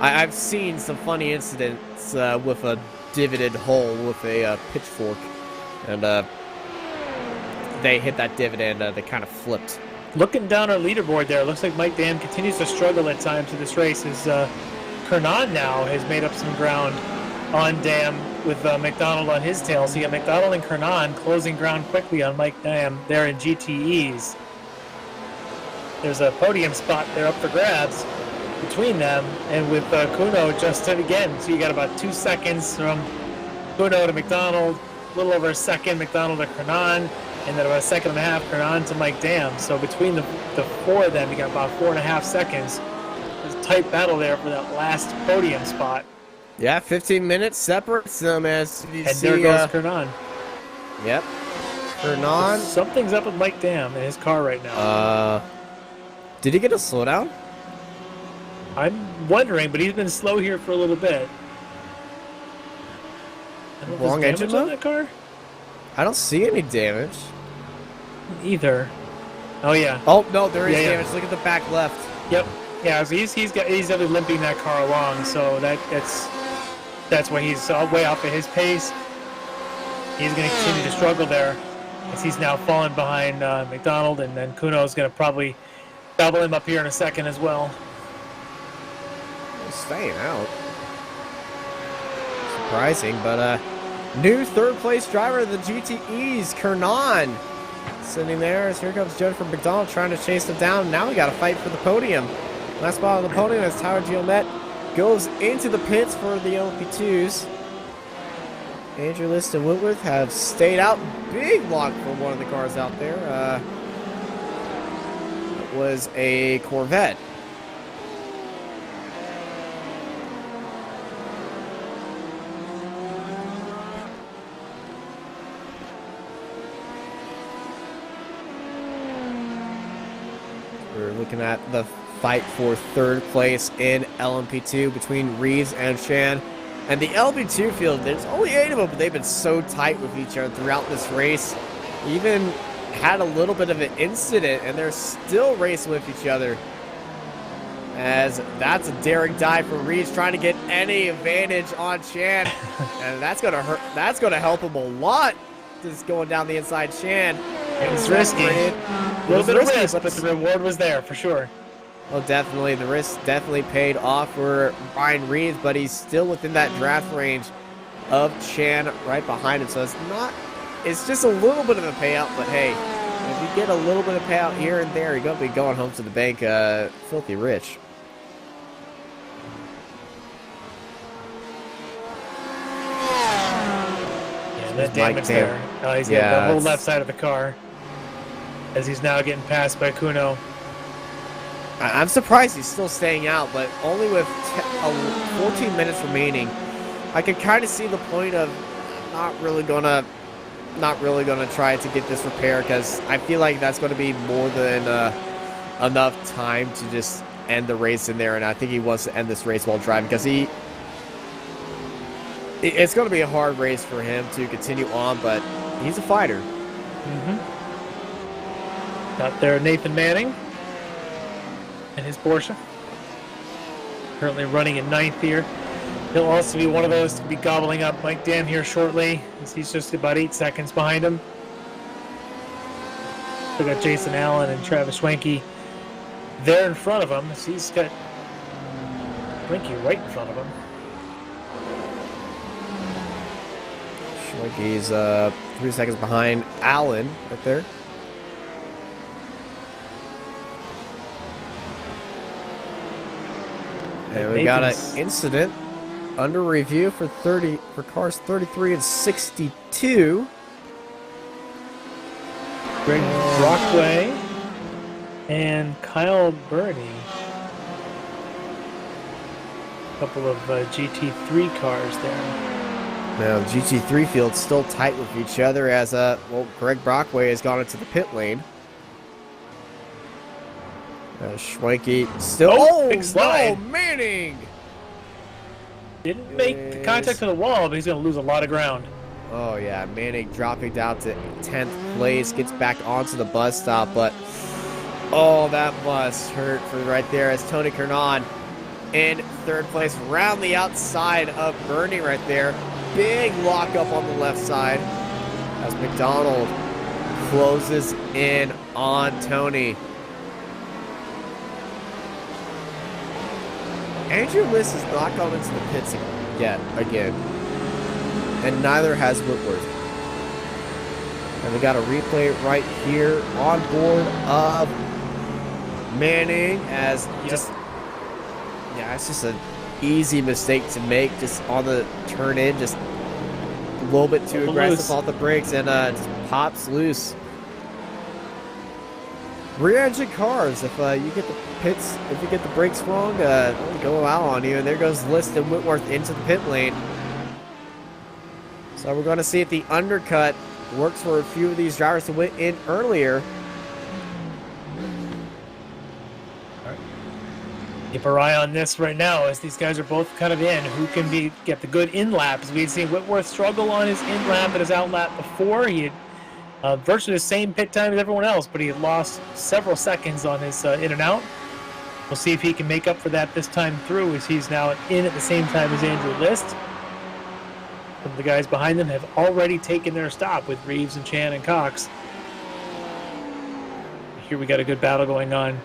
I've seen some funny incidents with a divoted hole with a pitchfork, and they hit that divot and they kind of flipped. Looking down our leaderboard there, looks like Mike Dam continues to struggle at times in this race. As Kernan now has made up some ground on Dam with McDonald on his tail. So you got McDonald and Kernan closing ground quickly on Mike Dam there in GTEs. There's a podium spot there up for grabs between them, and with Kuno just again. So you got about 2 seconds from Kuno to McDonald, a little over a second McDonald to Kernan, and then about a second and a half Kernan to Mike Dam. So between the four of them, you got about 4.5 seconds. There's a tight battle there for that last podium spot. Yeah, 15 minutes separates them as you And see. there goes Kernan. Yep. Kernan. Something's up with Mike Dam in his car right now. Did he get a slowdown? I'm wondering, but he's been slow here for a little bit. I don't know if Wrong there's engine damage on though? that car? I don't see any damage. Either. Oh yeah. Oh no, there is Yeah, yeah. damage. Look at the back left. Yep. Yeah, so he's definitely limping that car along, so that's why he's way off at his pace. He's going to continue to struggle there as he's now falling behind McDonald, and then Kuno's going to probably double him up here in a second as well. Staying out. Surprising, but new third place driver of the GTEs, Kernan, sitting there as here comes Jennifer McDonald trying to chase him down. Now we got to fight for the podium. Last spot on the podium as Tyler Gilmet goes into the pits for the LP2s. Andrew List and Whitworth have stayed out. Big block for one of the cars out there. It was a Corvette. We're looking at the fight for third place in LMP2 between Reeves and Shan. And the LMP2 field, there's only 8 of them, but they've been so tight with each other throughout this race. Even had a little bit of an incident, and they're still racing with each other. As that's a daring dive for Reeves, trying to get any advantage on Shan. And that's gonna hurt. That's gonna help him a lot. Just going down the inside Shan. It was risky. A little bit of risk, but the reward was there for sure. Well, definitely. The risk definitely paid off for Ryan Reeves, but he's still within that draft range of Shan right behind him. So it's just a little bit of a payout, but hey, if you get a little bit of payout here and there, you're going to be going home to the bank filthy rich. that damage there. He's got the whole left side of the car as he's now getting passed by Kuno. I'm surprised he's still staying out, but only with 14 minutes remaining, I could kind of see the point of not really gonna try to get this repaired, because I feel like that's going to be more than enough time to just end the race in there, and I think he wants to end this race while driving, because it's going to be a hard race for him to continue on, but he's a fighter. Out there, Nathan Manning and his Porsche. Currently running in 9th here. He'll also be one of those to be gobbling up Mike Dam here shortly, as he's just about 8 seconds behind him. We got Jason Allen and Travis Schwenke there in front of him, as he's got Schwenke right in front of him. Schwenke's 3 seconds behind Allen right there. And we got an incident under review for cars 33 and 62. Greg Brockway and Kyle Burney. A couple of GT3 cars there. Now the GT3 field's still tight with each other as Greg Brockway has gone into the pit lane. Schwenke still. Big slide. No, Manning! Didn't make the contact to the wall, but he's going to lose a lot of ground. Oh, yeah. Manning dropping down to 10th place. Gets back onto the bus stop, but... Oh, that must hurt for right there as Tony Kernan in 3rd place. Round the outside of Bernie right there. Big lockup on the left side as McDonald closes in on Tony. Andrew Liss has not gone into the pits yet, again. And neither has Whitworth. And we got a replay right here on board of Manning as just... Yeah, it's just an easy mistake to make just on the turn in. Just a little bit too aggressive off the brakes and just pops loose. Rear-engine cars, if you get the pits, if you get the brakes wrong, they'll go out on you. And there goes List and Whitworth into the pit lane. So we're going to see if the undercut works for a few of these drivers who went in earlier. All right. Keep our eye on this right now as these guys are both kind of in. Who can get the good in laps? We've seen Whitworth struggle on his in lap and his out lap before. He had virtually the same pit time as everyone else, but he had lost several seconds on his in and out. We'll see if he can make up for that this time through, as he's now in at the same time as Andrew List. Some of the guys behind them have already taken their stop with Reeves and Chan and Cox. Here we got a good battle going on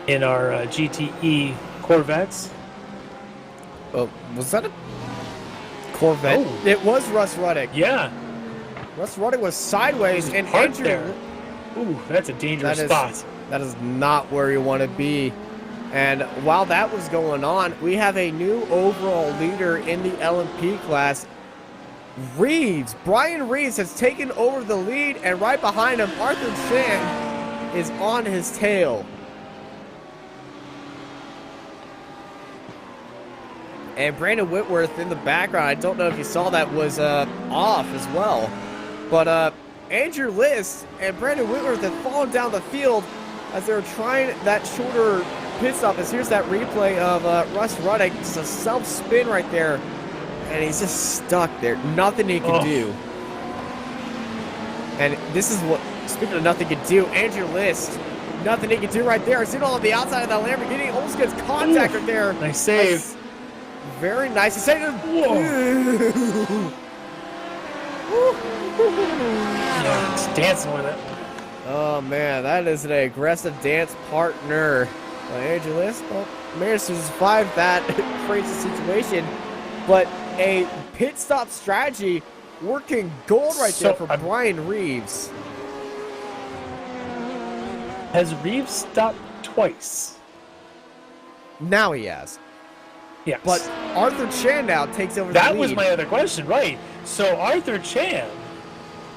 in our GTE Corvettes. Oh, was that a Corvette? Oh. It was Russ Ruddick. Yeah. Russ Ruddick was sideways and Andrew. There. Ooh, that's a dangerous spot. That is not where you want to be. And while that was going on, we have a new overall leader in the LMP class. Brian Reeves has taken over the lead, and right behind him, Arthur Chan is on his tail. And Brandon Whitworth in the background, I don't know if you saw that, was off as well. But Andrew List and Brandon Whitworth have fallen down the field as they're trying that shorter pit stop. As here's that replay of Russ Ruddick, just a self-spin right there. And he's just stuck there. Nothing he can do. And this is what, speaking of nothing he can do, Andrew List, nothing he can do right there. Sitting on the outside of that Lamborghini, almost gets contact right there. Nice save. Very nice. He saved him. Yeah, it's dancing with it. Oh man, that is an aggressive dance partner. Andrew List managed to survive that crazy situation, but a pit stop strategy working gold right there for Brian Reeves. Has Reeves stopped twice? Now he has. Yes. But Arthur Chan now takes over the lead. That was my other question, right? So Arthur Chan,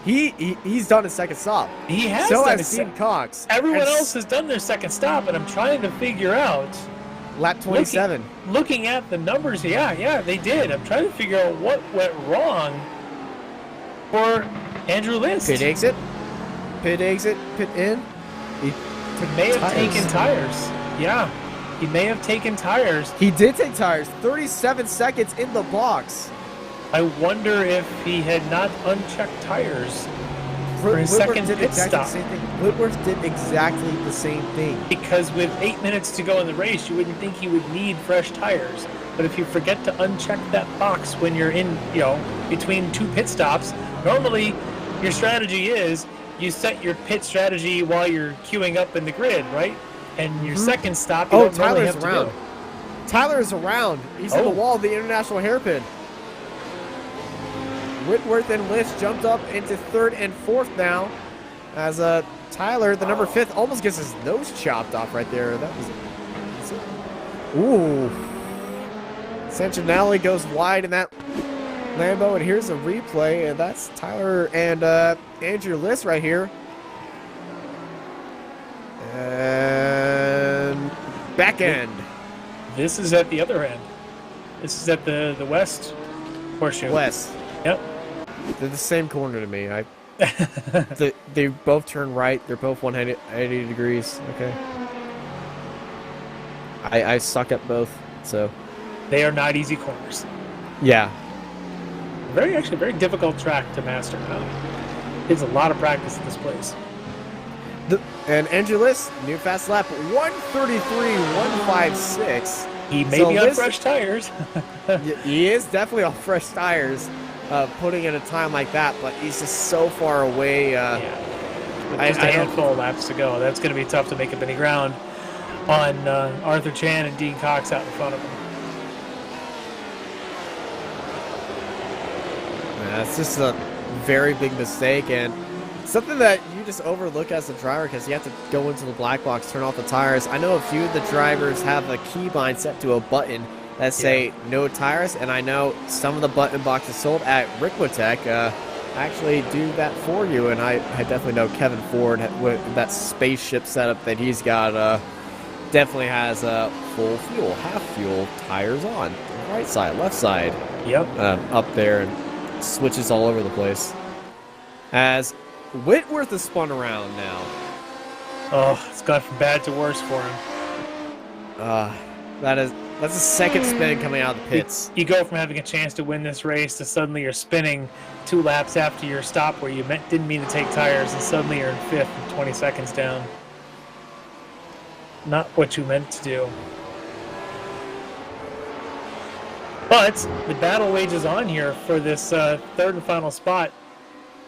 he's done his second stop. he has So done has his Steve Cox. Everyone And else has done their second stop, and I'm trying to figure out. lap 27. Looking at the numbers, yeah, they did. I'm trying to figure out what went wrong for Andrew List. Pit exit, pit in. He may have taken tires. Yeah, he may have taken tires. He did take tires. 37 seconds in the box. I wonder if he had not unchecked tires for his second pit stop. Whitworth did exactly the same thing. Because with 8 minutes to go in the race, you wouldn't think he would need fresh tires. But if you forget to uncheck that box when you're in, between two pit stops, normally your strategy is you set your pit strategy while you're queuing up in the grid, right? And your second stop, you don't normally have to go. Tyler is around. He's on the wall of the international hairpin. Whitworth and List jumped up into third and fourth now, as Tyler, the number 5th, almost gets his nose chopped off right there. That was, ooh. Santinelli goes wide in that Lambo, and here's a replay, and that's Tyler and Andrew List right here. And back end. This is at the other end. This is at the west portion. West. Yep. They're the same corner to me. They both turn right. They're both 180 degrees. Okay. I suck at both, so. They are not easy corners. Yeah. Actually, very difficult track to master. It's a lot of practice at this place. And Andrew List, new fast lap, 133.156. He may be on fresh tires. He is definitely on fresh tires, putting in a time like that, but he's just so far away. Just a handful of laps to go. That's going to be tough to make up any ground on Arthur Chan and Dean Cox out in front of him. It's just a very big mistake, and something that you just overlook as a driver because you have to go into the black box, turn off the tires. I know a few of the drivers have a keybind set to a button that say no tires, and I know some of the button boxes sold at Ricmotech actually do that for you, and I definitely know Kevin Ford with that spaceship setup that he's got definitely has full fuel, half fuel tires on, right side, left side, up there, and switches all over the place. As Whitworth is spun around now. Oh, it's gone from bad to worse for him. That's a second spin coming out of the pits. You go from having a chance to win this race to suddenly you're spinning 2 laps after your stop where you didn't mean to take tires, and suddenly you're in 5th and 20 seconds down. Not what you meant to do. But the battle wages on here for this third and final spot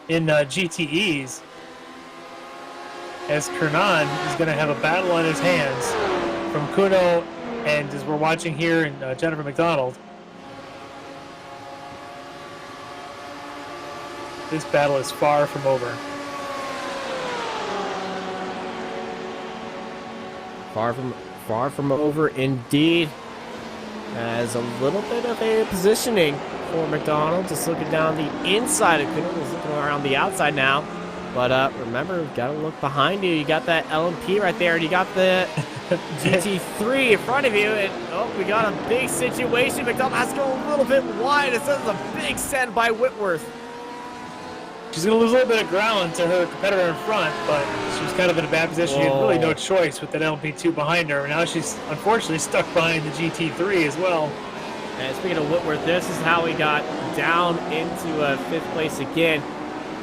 in GTEs, as Kernan is going to have a battle on his hands from Kuno, and as we're watching here, in Jennifer McDonald. This battle is far from over. Far from over indeed. As a little bit of a positioning for McDonald, just looking down the inside of Kuno, he's looking around the outside now. But remember, gotta look behind you. You got that LMP right there, and you got the GT3 in front of you. And we got a big situation. McDonald has to go a little bit wide. It says a big send by Whitworth. She's going to lose a little bit of ground to her competitor in front, but she was kind of in a bad position. She had really no choice with that LMP2 behind her. And now she's unfortunately stuck behind the GT3 as well. And speaking of Whitworth, this is how he got down into 5th place again.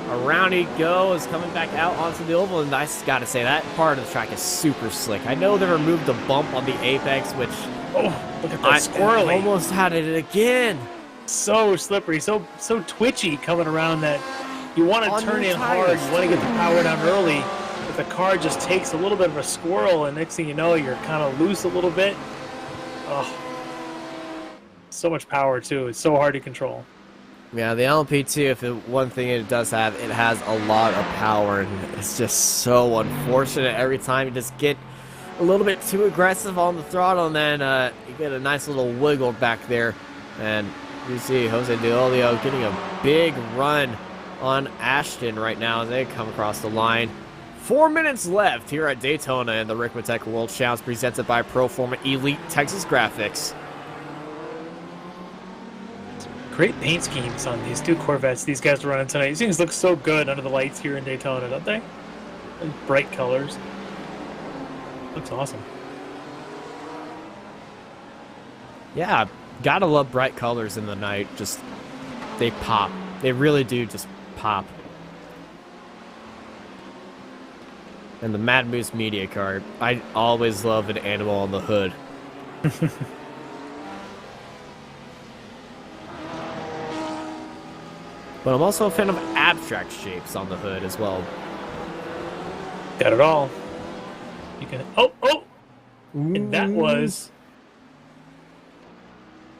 Around he goes, coming back out onto the oval, and I just got to say, that part of the track is super slick. I know they removed the bump on the apex, which... Oh, look at that squirrely. Almost had it again. So slippery, so twitchy coming around that... You want to turn in hard, you want to get the power down early, but the car just takes a little bit of a squirrel, and next thing you know, you're kind of loose a little bit. Oh, so much power, too. It's so hard to control. Yeah, the LMP2, one thing it does have, it has a lot of power, and it's just so unfortunate every time you just get a little bit too aggressive on the throttle, and then you get a nice little wiggle back there, and You see Jose DeOlio getting a big run on Ashton right now as they come across the line. 4 minutes left here at Daytona in the Ricmotech World Challenge presented by Proforma Elite Texas Graphics. Great paint schemes on these two Corvettes these guys are running tonight. These things look so good under the lights here in Daytona, don't they? And bright colors. Looks awesome. Yeah, gotta love bright colors in the night. Just, they pop. They really do just pop. And the Mad Moose Media Card. I always love an animal on the hood. But I'm also a fan of abstract shapes on the hood as well. Got it all. You can. Oh! And that was.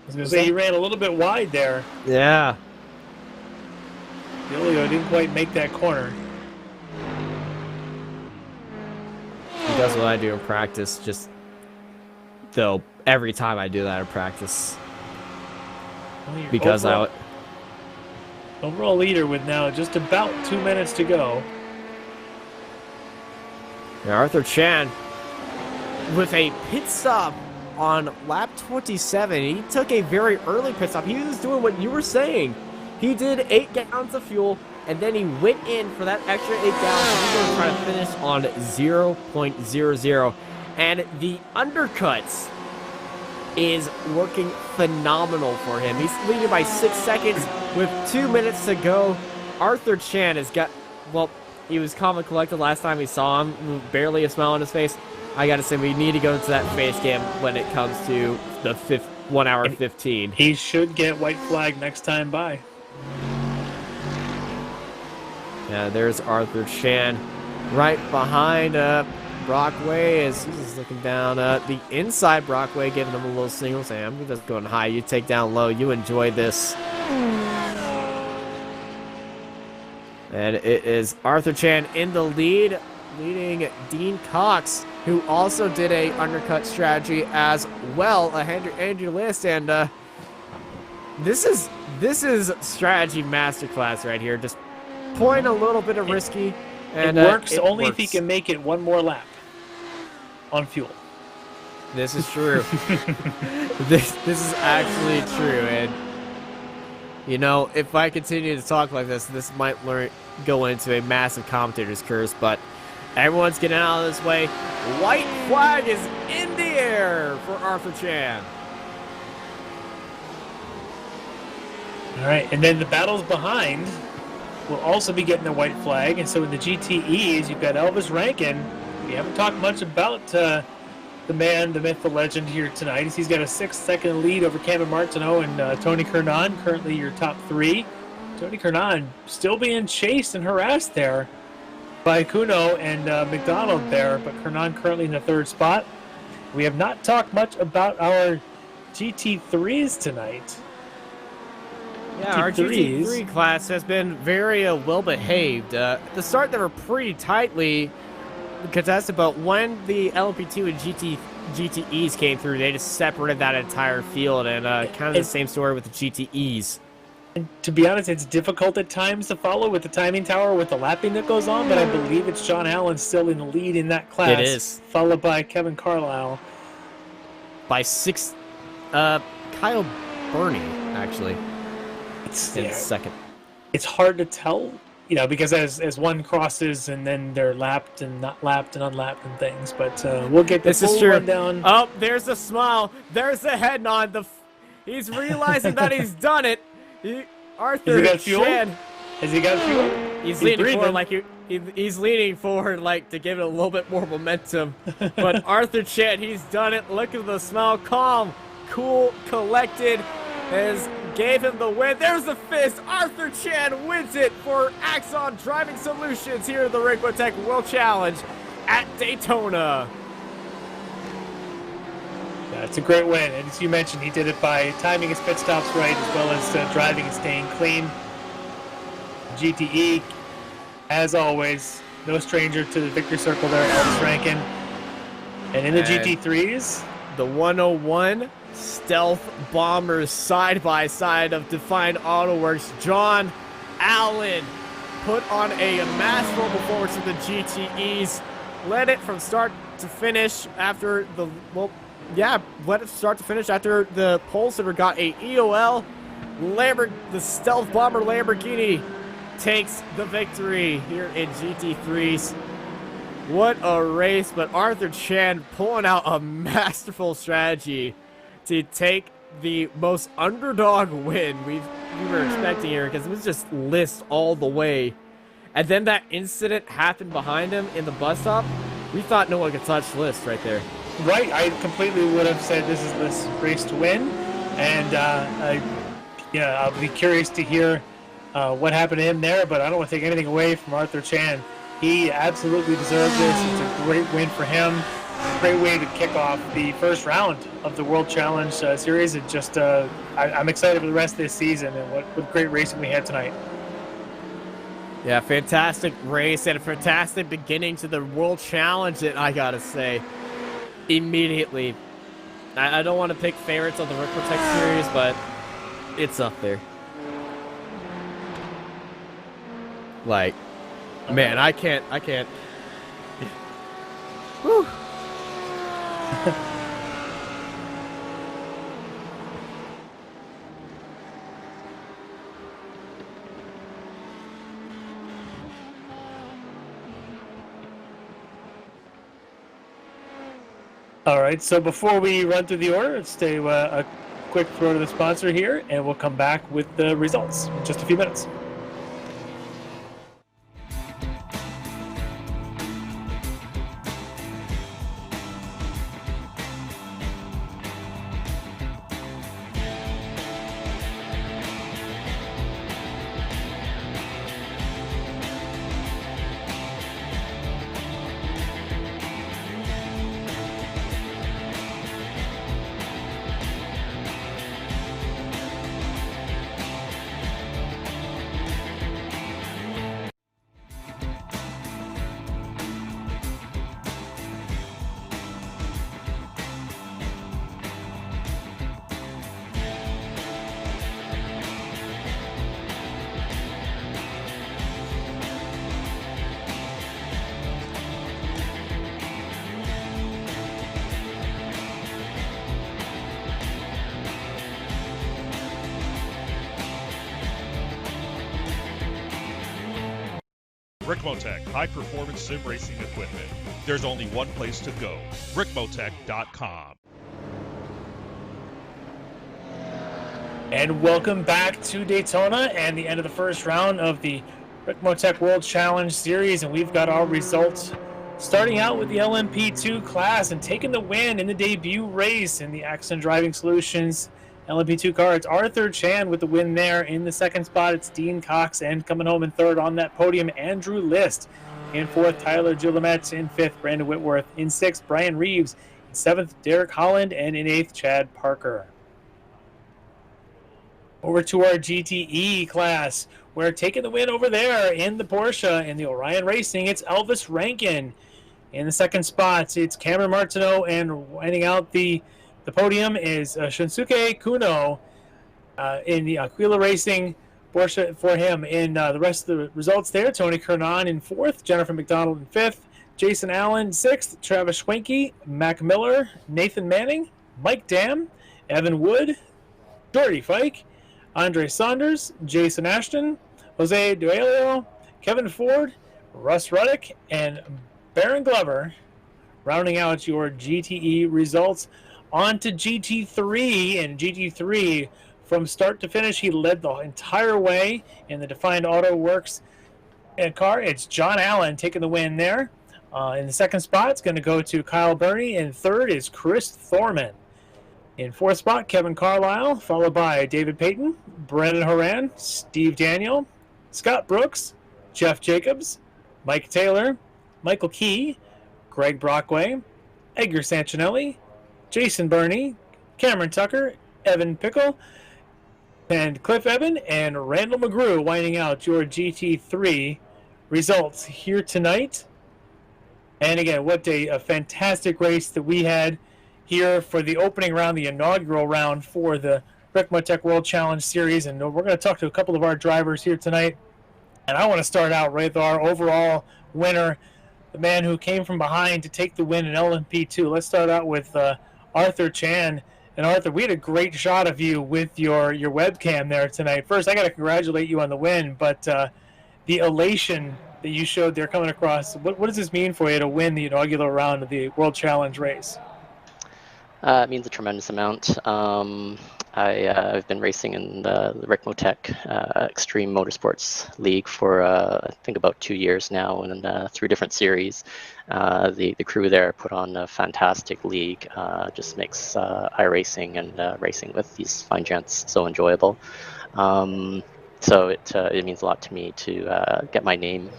I was gonna say you ran a little bit wide there. Yeah. DeOlio didn't quite make that corner. He does what I do in practice, just though every time I do that in practice. Well, Because overall leader with now just about 2 minutes to go. Now Arthur Chan with a pit stop on lap 27. He took a very early pit stop. He was doing what you were saying. He did 8 gallons of fuel, and then he went in for that extra 8 gallons. He's going to try to finish on 0.00. And the undercuts is working phenomenal for him. He's leading by 6 seconds with 2 minutes to go. Arthur Chan has got, well, he was calm and collected last time we saw him, barely a smile on his face. I gotta say, we need to go into that face cam when it comes to the 1 hour 15. He should get white flag next time by. Yeah, there's Arthur Chan right behind Brockway as he's looking down the inside. Brockway giving him a little signal saying, I'm just going high, you take down low, you enjoy this. And it is Arthur Chan in the lead, leading Dean Cox, who also did a undercut strategy as well, Andrew List, and this is strategy masterclass right here. Just playing a little bit of risky, and it works it only works. if he can make it one more lap on fuel. This is true. this is actually true, and you know, if I continue to talk like this might go into a massive commentator's curse, but everyone's getting out of this way. White flag is in the air for Arthur Chan. All right, and then the battles behind will also be getting the white flag. And so in the GTEs, you've got Elvis Rankin. We haven't talked much about the man, the myth, the legend here tonight. He's got a 6-second lead over Cameron Martineau and Tony Kernan, currently your top 3. Tony Kernan still being chased and harassed there by Kuno and McDonald there, but Kernan currently in the 3rd spot. We have not talked much about our GT3s tonight. Yeah, our GT3 class has been very well behaved. At the start, they were pretty tightly contested, but when the LMP2 and GTEs came through, they just separated that entire field, and kind of the same story with the GTEs. And to be honest, it's difficult at times to follow with the timing tower, with the lapping that goes on, but I believe it's John Allen still in the lead in that class. It is. Followed by Kevin Carlisle. By 6, Kyle Burney, actually. It's in second. It's hard to tell, you know, because as one crosses and then they're lapped and not lapped and unlapped and things. But we'll get the full rundown. Oh, there's the smile. There's the head nod. He's realizing that he's done it. Arthur Chan. Has he got fuel? He's leaning forward he's leaning forward like to give it a little bit more momentum. But Arthur Chan, he's done it. Look at the smile. Calm, cool, collected. Has gave him the win. There's the fist. Arthur Chan wins it for Axon Driving Solutions here at the Ricmotech World Challenge at Daytona. Yeah, it's a great win. And as you mentioned, he did it by timing his pit stops right, as well as driving and staying clean. GTE, as always, no stranger to the victory circle there, Elvis Rankin. And in the GT3s, the 101 stealth bombers side by side of Defined Auto Works. John Allen put on a masterful performance with the GTEs. Led it from start to finish after the, led it start to finish after the pole sitter got a EOL. The stealth bomber Lamborghini takes the victory here in GT3s. What a race, but Arthur Chan pulling out a masterful strategy to take the most underdog win we were expecting here, because it was just list all the way. And then that incident happened behind him in the bus stop. We thought no one could touch list right there. Right, I completely would have said this is this race to win, and I'll be curious to hear what happened to him there, but I don't want to take anything away from Arthur Chan. He absolutely deserved this. It's a great win for him. Great way to kick off the first round of the World Challenge Series. And just, I'm excited for the rest of this season, and what great racing we had tonight. Yeah, fantastic race and a fantastic beginning to the World Challenge, I gotta say. Immediately. I don't want to pick favorites of the Ricmotech series, but it's up there. Like, man, I can't. Whew. All right, so before we run through the order, let's take a quick throw to the sponsor here, and we'll come back with the results in just a few minutes. Ricmotech, high-performance sim racing equipment. There's only one place to go, Ricmotech.com. And welcome back to Daytona and the end of the first round of the Ricmotech World Challenge Series, and we've got our results starting out with the LMP2 class and taking the win in the debut race in the Accident Driving Solutions LMP2 car. It's Arthur Chan with the win there. In the second spot, it's Dean Cox, and coming home in third on that podium, Andrew List. In fourth, Tyler Gillamette. In fifth, Brandon Whitworth. In sixth, Brian Reeves. In seventh, Derek Holland. And in eighth, Chad Parker. Over to our GTE class. We're taking the win over there in the Porsche in the Orion Racing. It's Elvis Rankin. In the second spot, it's Cameron Martineau, and winding out the podium is Shunsuke Kuno in the Aquila Racing Porsche for him. In the rest of the results there, Tony Kernan in fourth, Jennifer McDonald in fifth, Jason Allen sixth, Travis Schwenke, Mac Miller, Nathan Manning, Mike Dam, Evan Wood, Jordy Fike, Andre Saunders, Jason Ashton, Jose Duelio, Kevin Ford, Russ Ruddick, and Baron Glover, rounding out your GTE results. On to GT3, and GT3, from start to finish, he led the entire way in the Defined Auto Works car. It's John Allen taking the win there. In the second spot, it's going to go to Kyle Burney. In third is Chris Thorman. In fourth spot, Kevin Carlisle, followed by David Payton, Brendan Horan, Steve Daniel, Scott Brooks, Jeff Jacobs, Mike Taylor, Michael Key, Greg Brockway, Edgar Sancinelli, Jason Burney, Cameron Tucker, Evan Pickle, and Cliff Evan, and Randall McGrew winding out your GT3 results here tonight. And again, what a fantastic race that we had here for the opening round, the inaugural round for the Ricmotech World Challenge Series. And we're going to talk to a couple of our drivers here tonight. And I want to start out right with our overall winner, the man who came from behind to take the win in LMP2. Let's start out with Arthur Chan. And Arthur, we had a great shot of you with your webcam there tonight. First, I got to congratulate you on the win, but the elation that you showed there coming across, what does this mean for you to win the inaugural round of the World Challenge race? It means a tremendous amount. I've been racing in the Ricmotech Extreme Motorsports League for I think about 2 years now, and through different series. The crew there put on a fantastic league. Just makes iRacing and racing with these fine gents so enjoyable. So it means a lot to me to get my name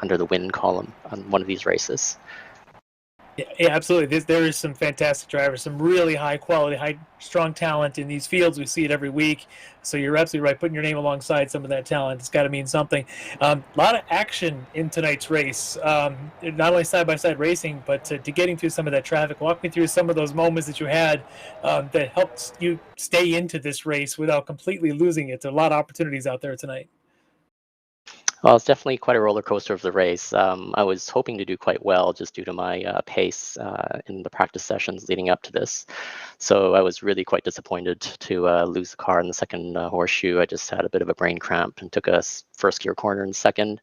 under the win column on one of these races. Yeah, absolutely. There is some fantastic drivers, some really high quality, strong talent in these fields. We see it every week. So you're absolutely right. Putting your name alongside some of that talent, it's got to mean something. A lot of action in tonight's race, not only side-by-side racing, but to getting through some of that traffic. Walk me through some of those moments that you had that helped you stay into this race without completely losing it. There are a lot of opportunities out there tonight. Well, it's definitely quite a roller coaster of the race. I was hoping to do quite well just due to my pace in the practice sessions leading up to this. So I was really quite disappointed to lose the car in the second horseshoe. I just had a bit of a brain cramp and took a first gear corner in second.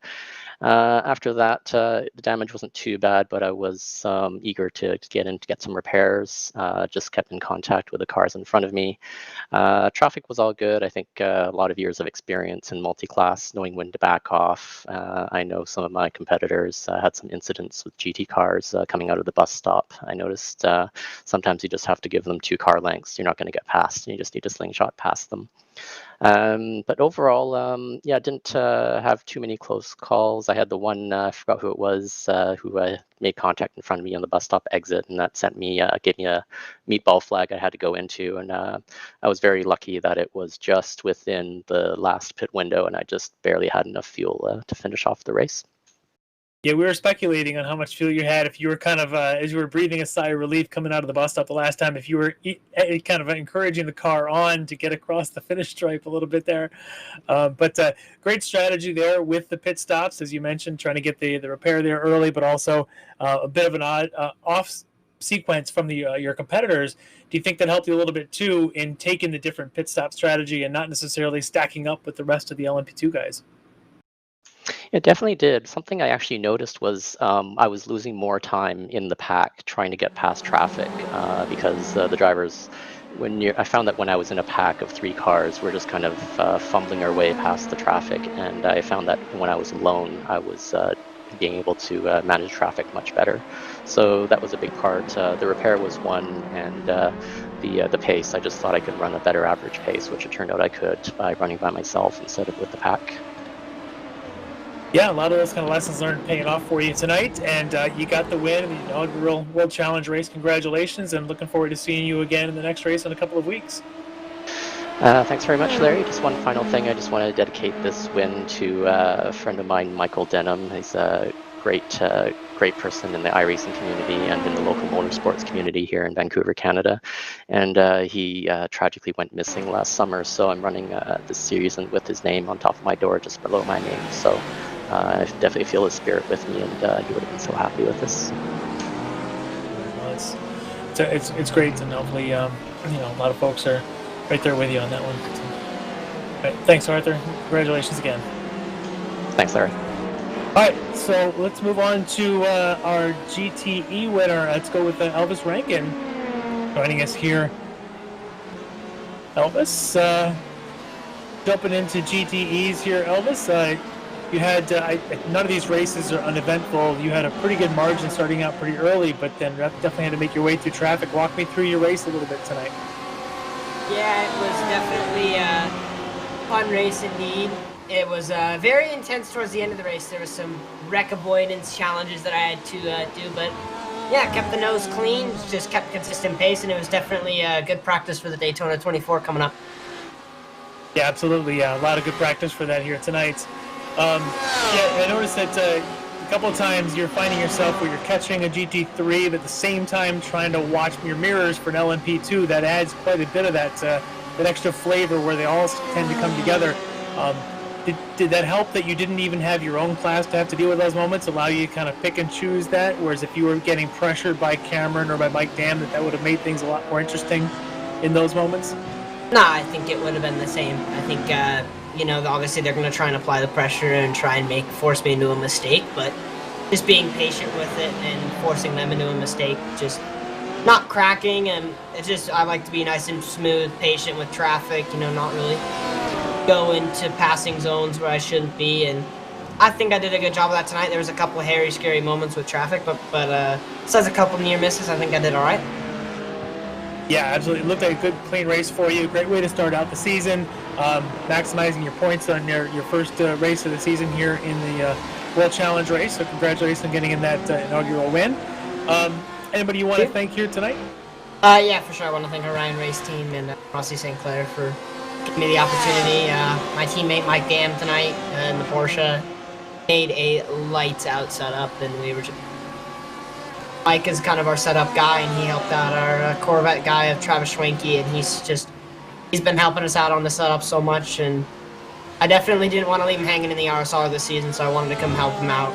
After that, the damage wasn't too bad, but I was eager to get in to get some repairs. Just kept in contact with the cars in front of me. Traffic was all good. I think a lot of years of experience in multi-class, knowing when to back off. I know some of my competitors had some incidents with GT cars coming out of the bus stop. I noticed sometimes you just have to give them 2 car lengths. You're not going to get past. You just need to slingshot past them. But overall, yeah, didn't have too many close calls. I had the one, I forgot who it was, who made contact in front of me on the bus stop exit, and that sent me, gave me a meatball flag I had to go into. And I was very lucky that it was just within the last pit window, and I just barely had enough fuel to finish off the race. Yeah, we were speculating on how much fuel you had. If you were kind of, as you were breathing a sigh of relief coming out of the bus stop the last time, if you were kind of encouraging the car on to get across the finish stripe a little bit there. But great strategy there with the pit stops, as you mentioned, trying to get the repair there early, but also a bit of an odd off sequence from your competitors. Do you think that helped you a little bit too in taking the different pit stop strategy and not necessarily stacking up with the rest of the LMP2 guys? It definitely did. Something I actually noticed was I was losing more time in the pack trying to get past traffic because the drivers, I found that when I was in a pack of 3 cars, we're just kind of fumbling our way past the traffic, and I found that when I was alone, I was being able to manage traffic much better. So that was a big part. The repair was one, and the pace. I just thought I could run a better average pace, which it turned out I could by running by myself instead of with the pack. Yeah, a lot of those kind of lessons learned paying off for you tonight, and you got the win in the inaugural World Challenge race. Congratulations, and looking forward to seeing you again in the next race in a couple of weeks. Thanks very much, Larry. Just one final thing. I just want to dedicate this win to a friend of mine, Michael Denham. He's a great person in the iRacing community and in the local motorsports community here in Vancouver, Canada. And he tragically went missing last summer, so I'm running this series with his name on top of my door just below my name. So I definitely feel his spirit with me, and he would have been so happy with this. Well, it's great, and hopefully a lot of folks are right there with you on that one. So, right, thanks, Arthur. Congratulations again. Thanks, Larry. All right, so let's move on to our GTE winner. Let's go with Elvis Rankin joining us here. Elvis, jumping into GTEs here. Elvis, you had none of these races are uneventful. You had a pretty good margin starting out pretty early, but then definitely had to make your way through traffic. Walk me through your race a little bit tonight. Yeah, it was definitely a fun race indeed. It was very intense towards the end of the race. There was some wreck avoidance challenges that I had to do, but yeah, kept the nose clean, just kept consistent pace, and it was definitely a good practice for the Daytona 24 coming up. Yeah, absolutely. Yeah, a lot of good practice for that here tonight. Yeah, I noticed that a couple of times you're finding yourself where you're catching a GT3, but at the same time trying to watch your mirrors for an LMP2. That adds quite a bit of that extra flavor where they all tend to come together. Did that help that you didn't even have your own class to have to deal with those moments, allow you to kind of pick and choose that? Whereas if you were getting pressured by Cameron or by Mike Dam, that would have made things a lot more interesting in those moments? No, I think it would have been the same. I think, obviously they're going to try and apply the pressure and try and force me into a mistake, but just being patient with it and forcing them into a mistake, just not cracking, and it's just, I like to be nice and smooth, patient with traffic, not really go into passing zones where I shouldn't be, and I think I did a good job of that tonight. There was a couple of hairy, scary moments with traffic, but besides a couple near misses, I think I did all right. Yeah, absolutely. It looked like a good, clean race for you. Great way to start out the season, maximizing your points on your first race of the season here in the World Challenge race. So congratulations on getting in that inaugural win. Anybody you want to thank here tonight? Yeah, for sure. I want to thank our Ryan race team and Rossi St. Clair for giving me the opportunity. My teammate Mike Dam tonight in the Porsche made a lights out setup, and we were just... Mike is kind of our setup guy, and he helped out our Corvette guy of Travis Schwenke, and he's been helping us out on the setup so much, and I definitely didn't want to leave him hanging in the RSR this season, so I wanted to come help him out.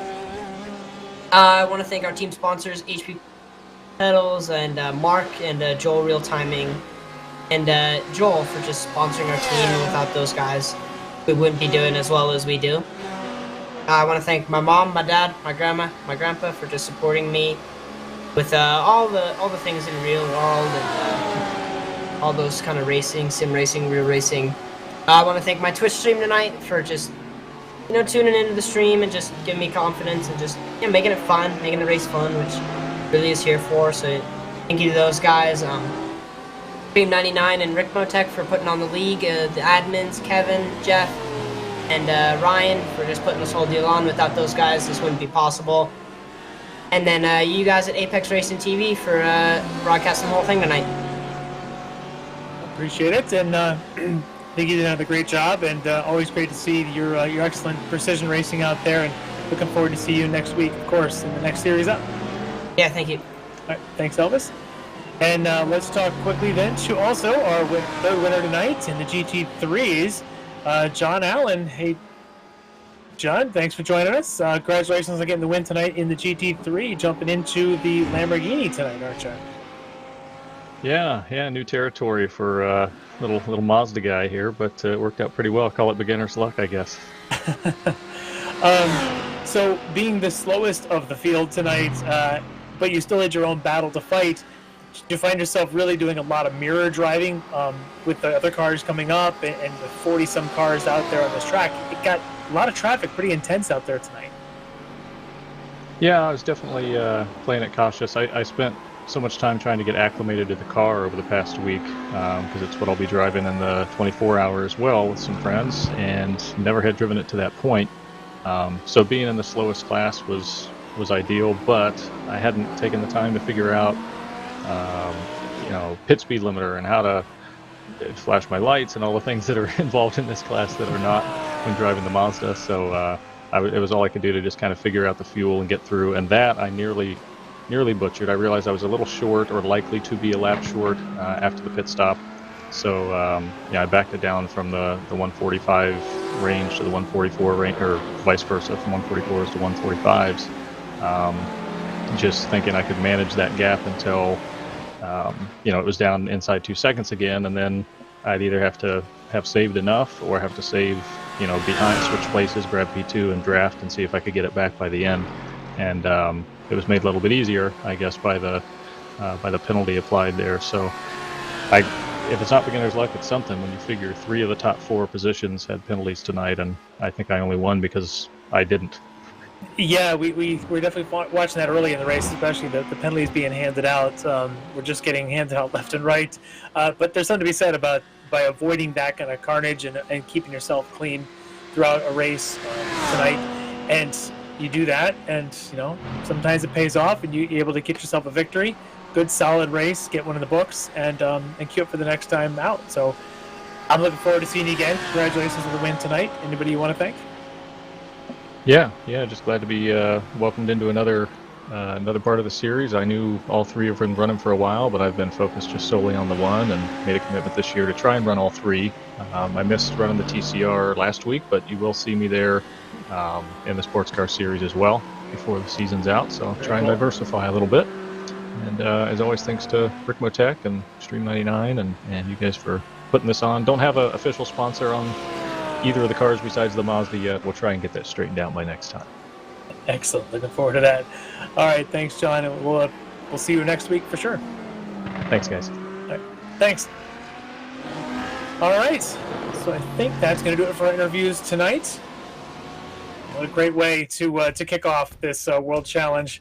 I want to thank our team sponsors, HP Pedals, and Mark and Joel Real Timing, and Joel for just sponsoring our team. And without those guys, we wouldn't be doing as well as we do. I want to thank my mom, my dad, my grandma, my grandpa for just supporting me with all the things in real world and all those kind of racing, sim racing, real racing. I want to thank my Twitch stream tonight for just tuning into the stream and just giving me confidence and just making it fun, making the race fun, which really is here for. So thank you to those guys, Stream 99 and Ricmotech for putting on the league, the admins, Kevin, Jeff, and Ryan for just putting this whole deal on. Without those guys, this wouldn't be possible. And then you guys at Apex Racing TV for broadcasting the whole thing tonight. Appreciate it, and I think you did a great job, and always great to see your excellent precision racing out there, and looking forward to see you next week, of course, in the next series up. Yeah, thank you. All right, thanks, Elvis. And let's talk quickly then to also our third winner tonight in the GT3s, John Allen. Hey, John, thanks for joining us. Congratulations on getting the win tonight in the GT3, jumping into the Lamborghini tonight, aren't you? Yeah, new territory for little Mazda guy here, but it worked out pretty well. Call it beginner's luck, I guess. So being the slowest of the field tonight, but you still had your own battle to fight, did you find yourself really doing a lot of mirror driving with the other cars coming up and the 40-some cars out there on this track? It got a lot of traffic, pretty intense out there tonight. Yeah, I was definitely playing it cautious. I spent so much time trying to get acclimated to the car over the past week because it's what I'll be driving in the 24 hour as well with some friends, and never had driven it to that point. So being in the slowest class was ideal, but I hadn't taken the time to figure out pit speed limiter and how to flash my lights and all the things that are involved in this class that are not when driving the Mazda. So it was all I could do to just kind of figure out the fuel and get through, and that I nearly butchered. I realized I was a little short, or likely to be a lap short after the pit stop. So I backed it down from the 145 range to the 144 range, or vice versa, from 144s to 145s. Just thinking I could manage that gap until it was down inside 2 seconds again, and then I'd either have to have saved enough or have to save, behind, switch places, grab P2 and draft and see if I could get it back by the end. And it was made a little bit easier, I guess, by the penalty applied there. So if it's not beginner's luck, it's something when you figure 3 of the top 4 positions had penalties tonight, and I think I only won because I didn't. Yeah, we were definitely watching that early in the race, especially the penalties being handed out. We're just getting handed out left and right. But there's something to be said about by avoiding that kind of carnage and keeping yourself clean throughout a race tonight. And you do that, and sometimes it pays off, and you're able to get yourself a victory. Good, solid race, get one in the books, and queue up for the next time out. So I'm looking forward to seeing you again. Congratulations on the win tonight. Anybody you want to thank? Yeah, just glad to be welcomed into another part of the series. I knew all three have been running for a while, but I've been focused just solely on the one and made a commitment this year to try and run all three. I missed running the TCR last week, but you will see me there in the sports car series as well before the season's out, so I'll try and diversify a little bit. And as always, thanks to Ricmotech and Stream 99 and you guys for putting this on. Don't have an official sponsor on either of the cars besides the Mazda yet. We'll try and get that straightened out by next time. Excellent. Looking forward to that. All right. Thanks, John. And we'll see you next week for sure. Thanks, guys. All right. Thanks. All right. So I think that's going to do it for our interviews tonight. What a great way to kick off this World Challenge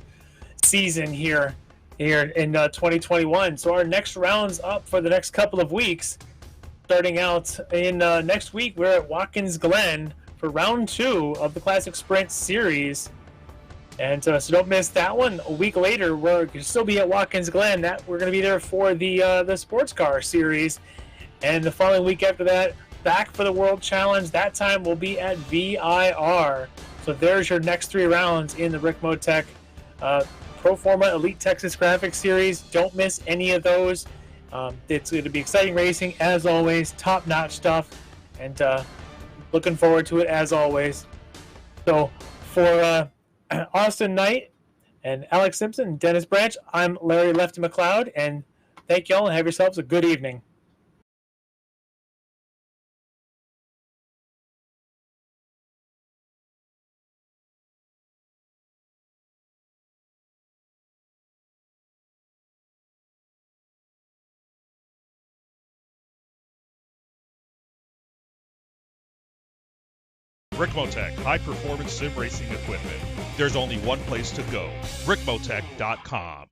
season here in 2021. So our next round's up for the next couple of weeks. Starting out in next week, we're at Watkins Glen for round 2 of the Classic Sprint Series. And so don't miss that one. A week later, we're going to still be at Watkins Glen. We're going to be there for the Sports Car Series. And the following week after that, back for the World Challenge. That time we'll be at VIR. So there's your next 3 rounds in the Ricmotech Pro Forma Elite Texas Graphics Series. Don't miss any of those. It's going to be exciting racing, as always, top-notch stuff, and looking forward to it, as always. So for Austin Knight and Alex Simpson and Dennis Branch, I'm Larry Lefty McLeod, and thank you all, and have yourselves a good evening. Ricmotech, high-performance sim racing equipment. There's only one place to go, ricmotech.com.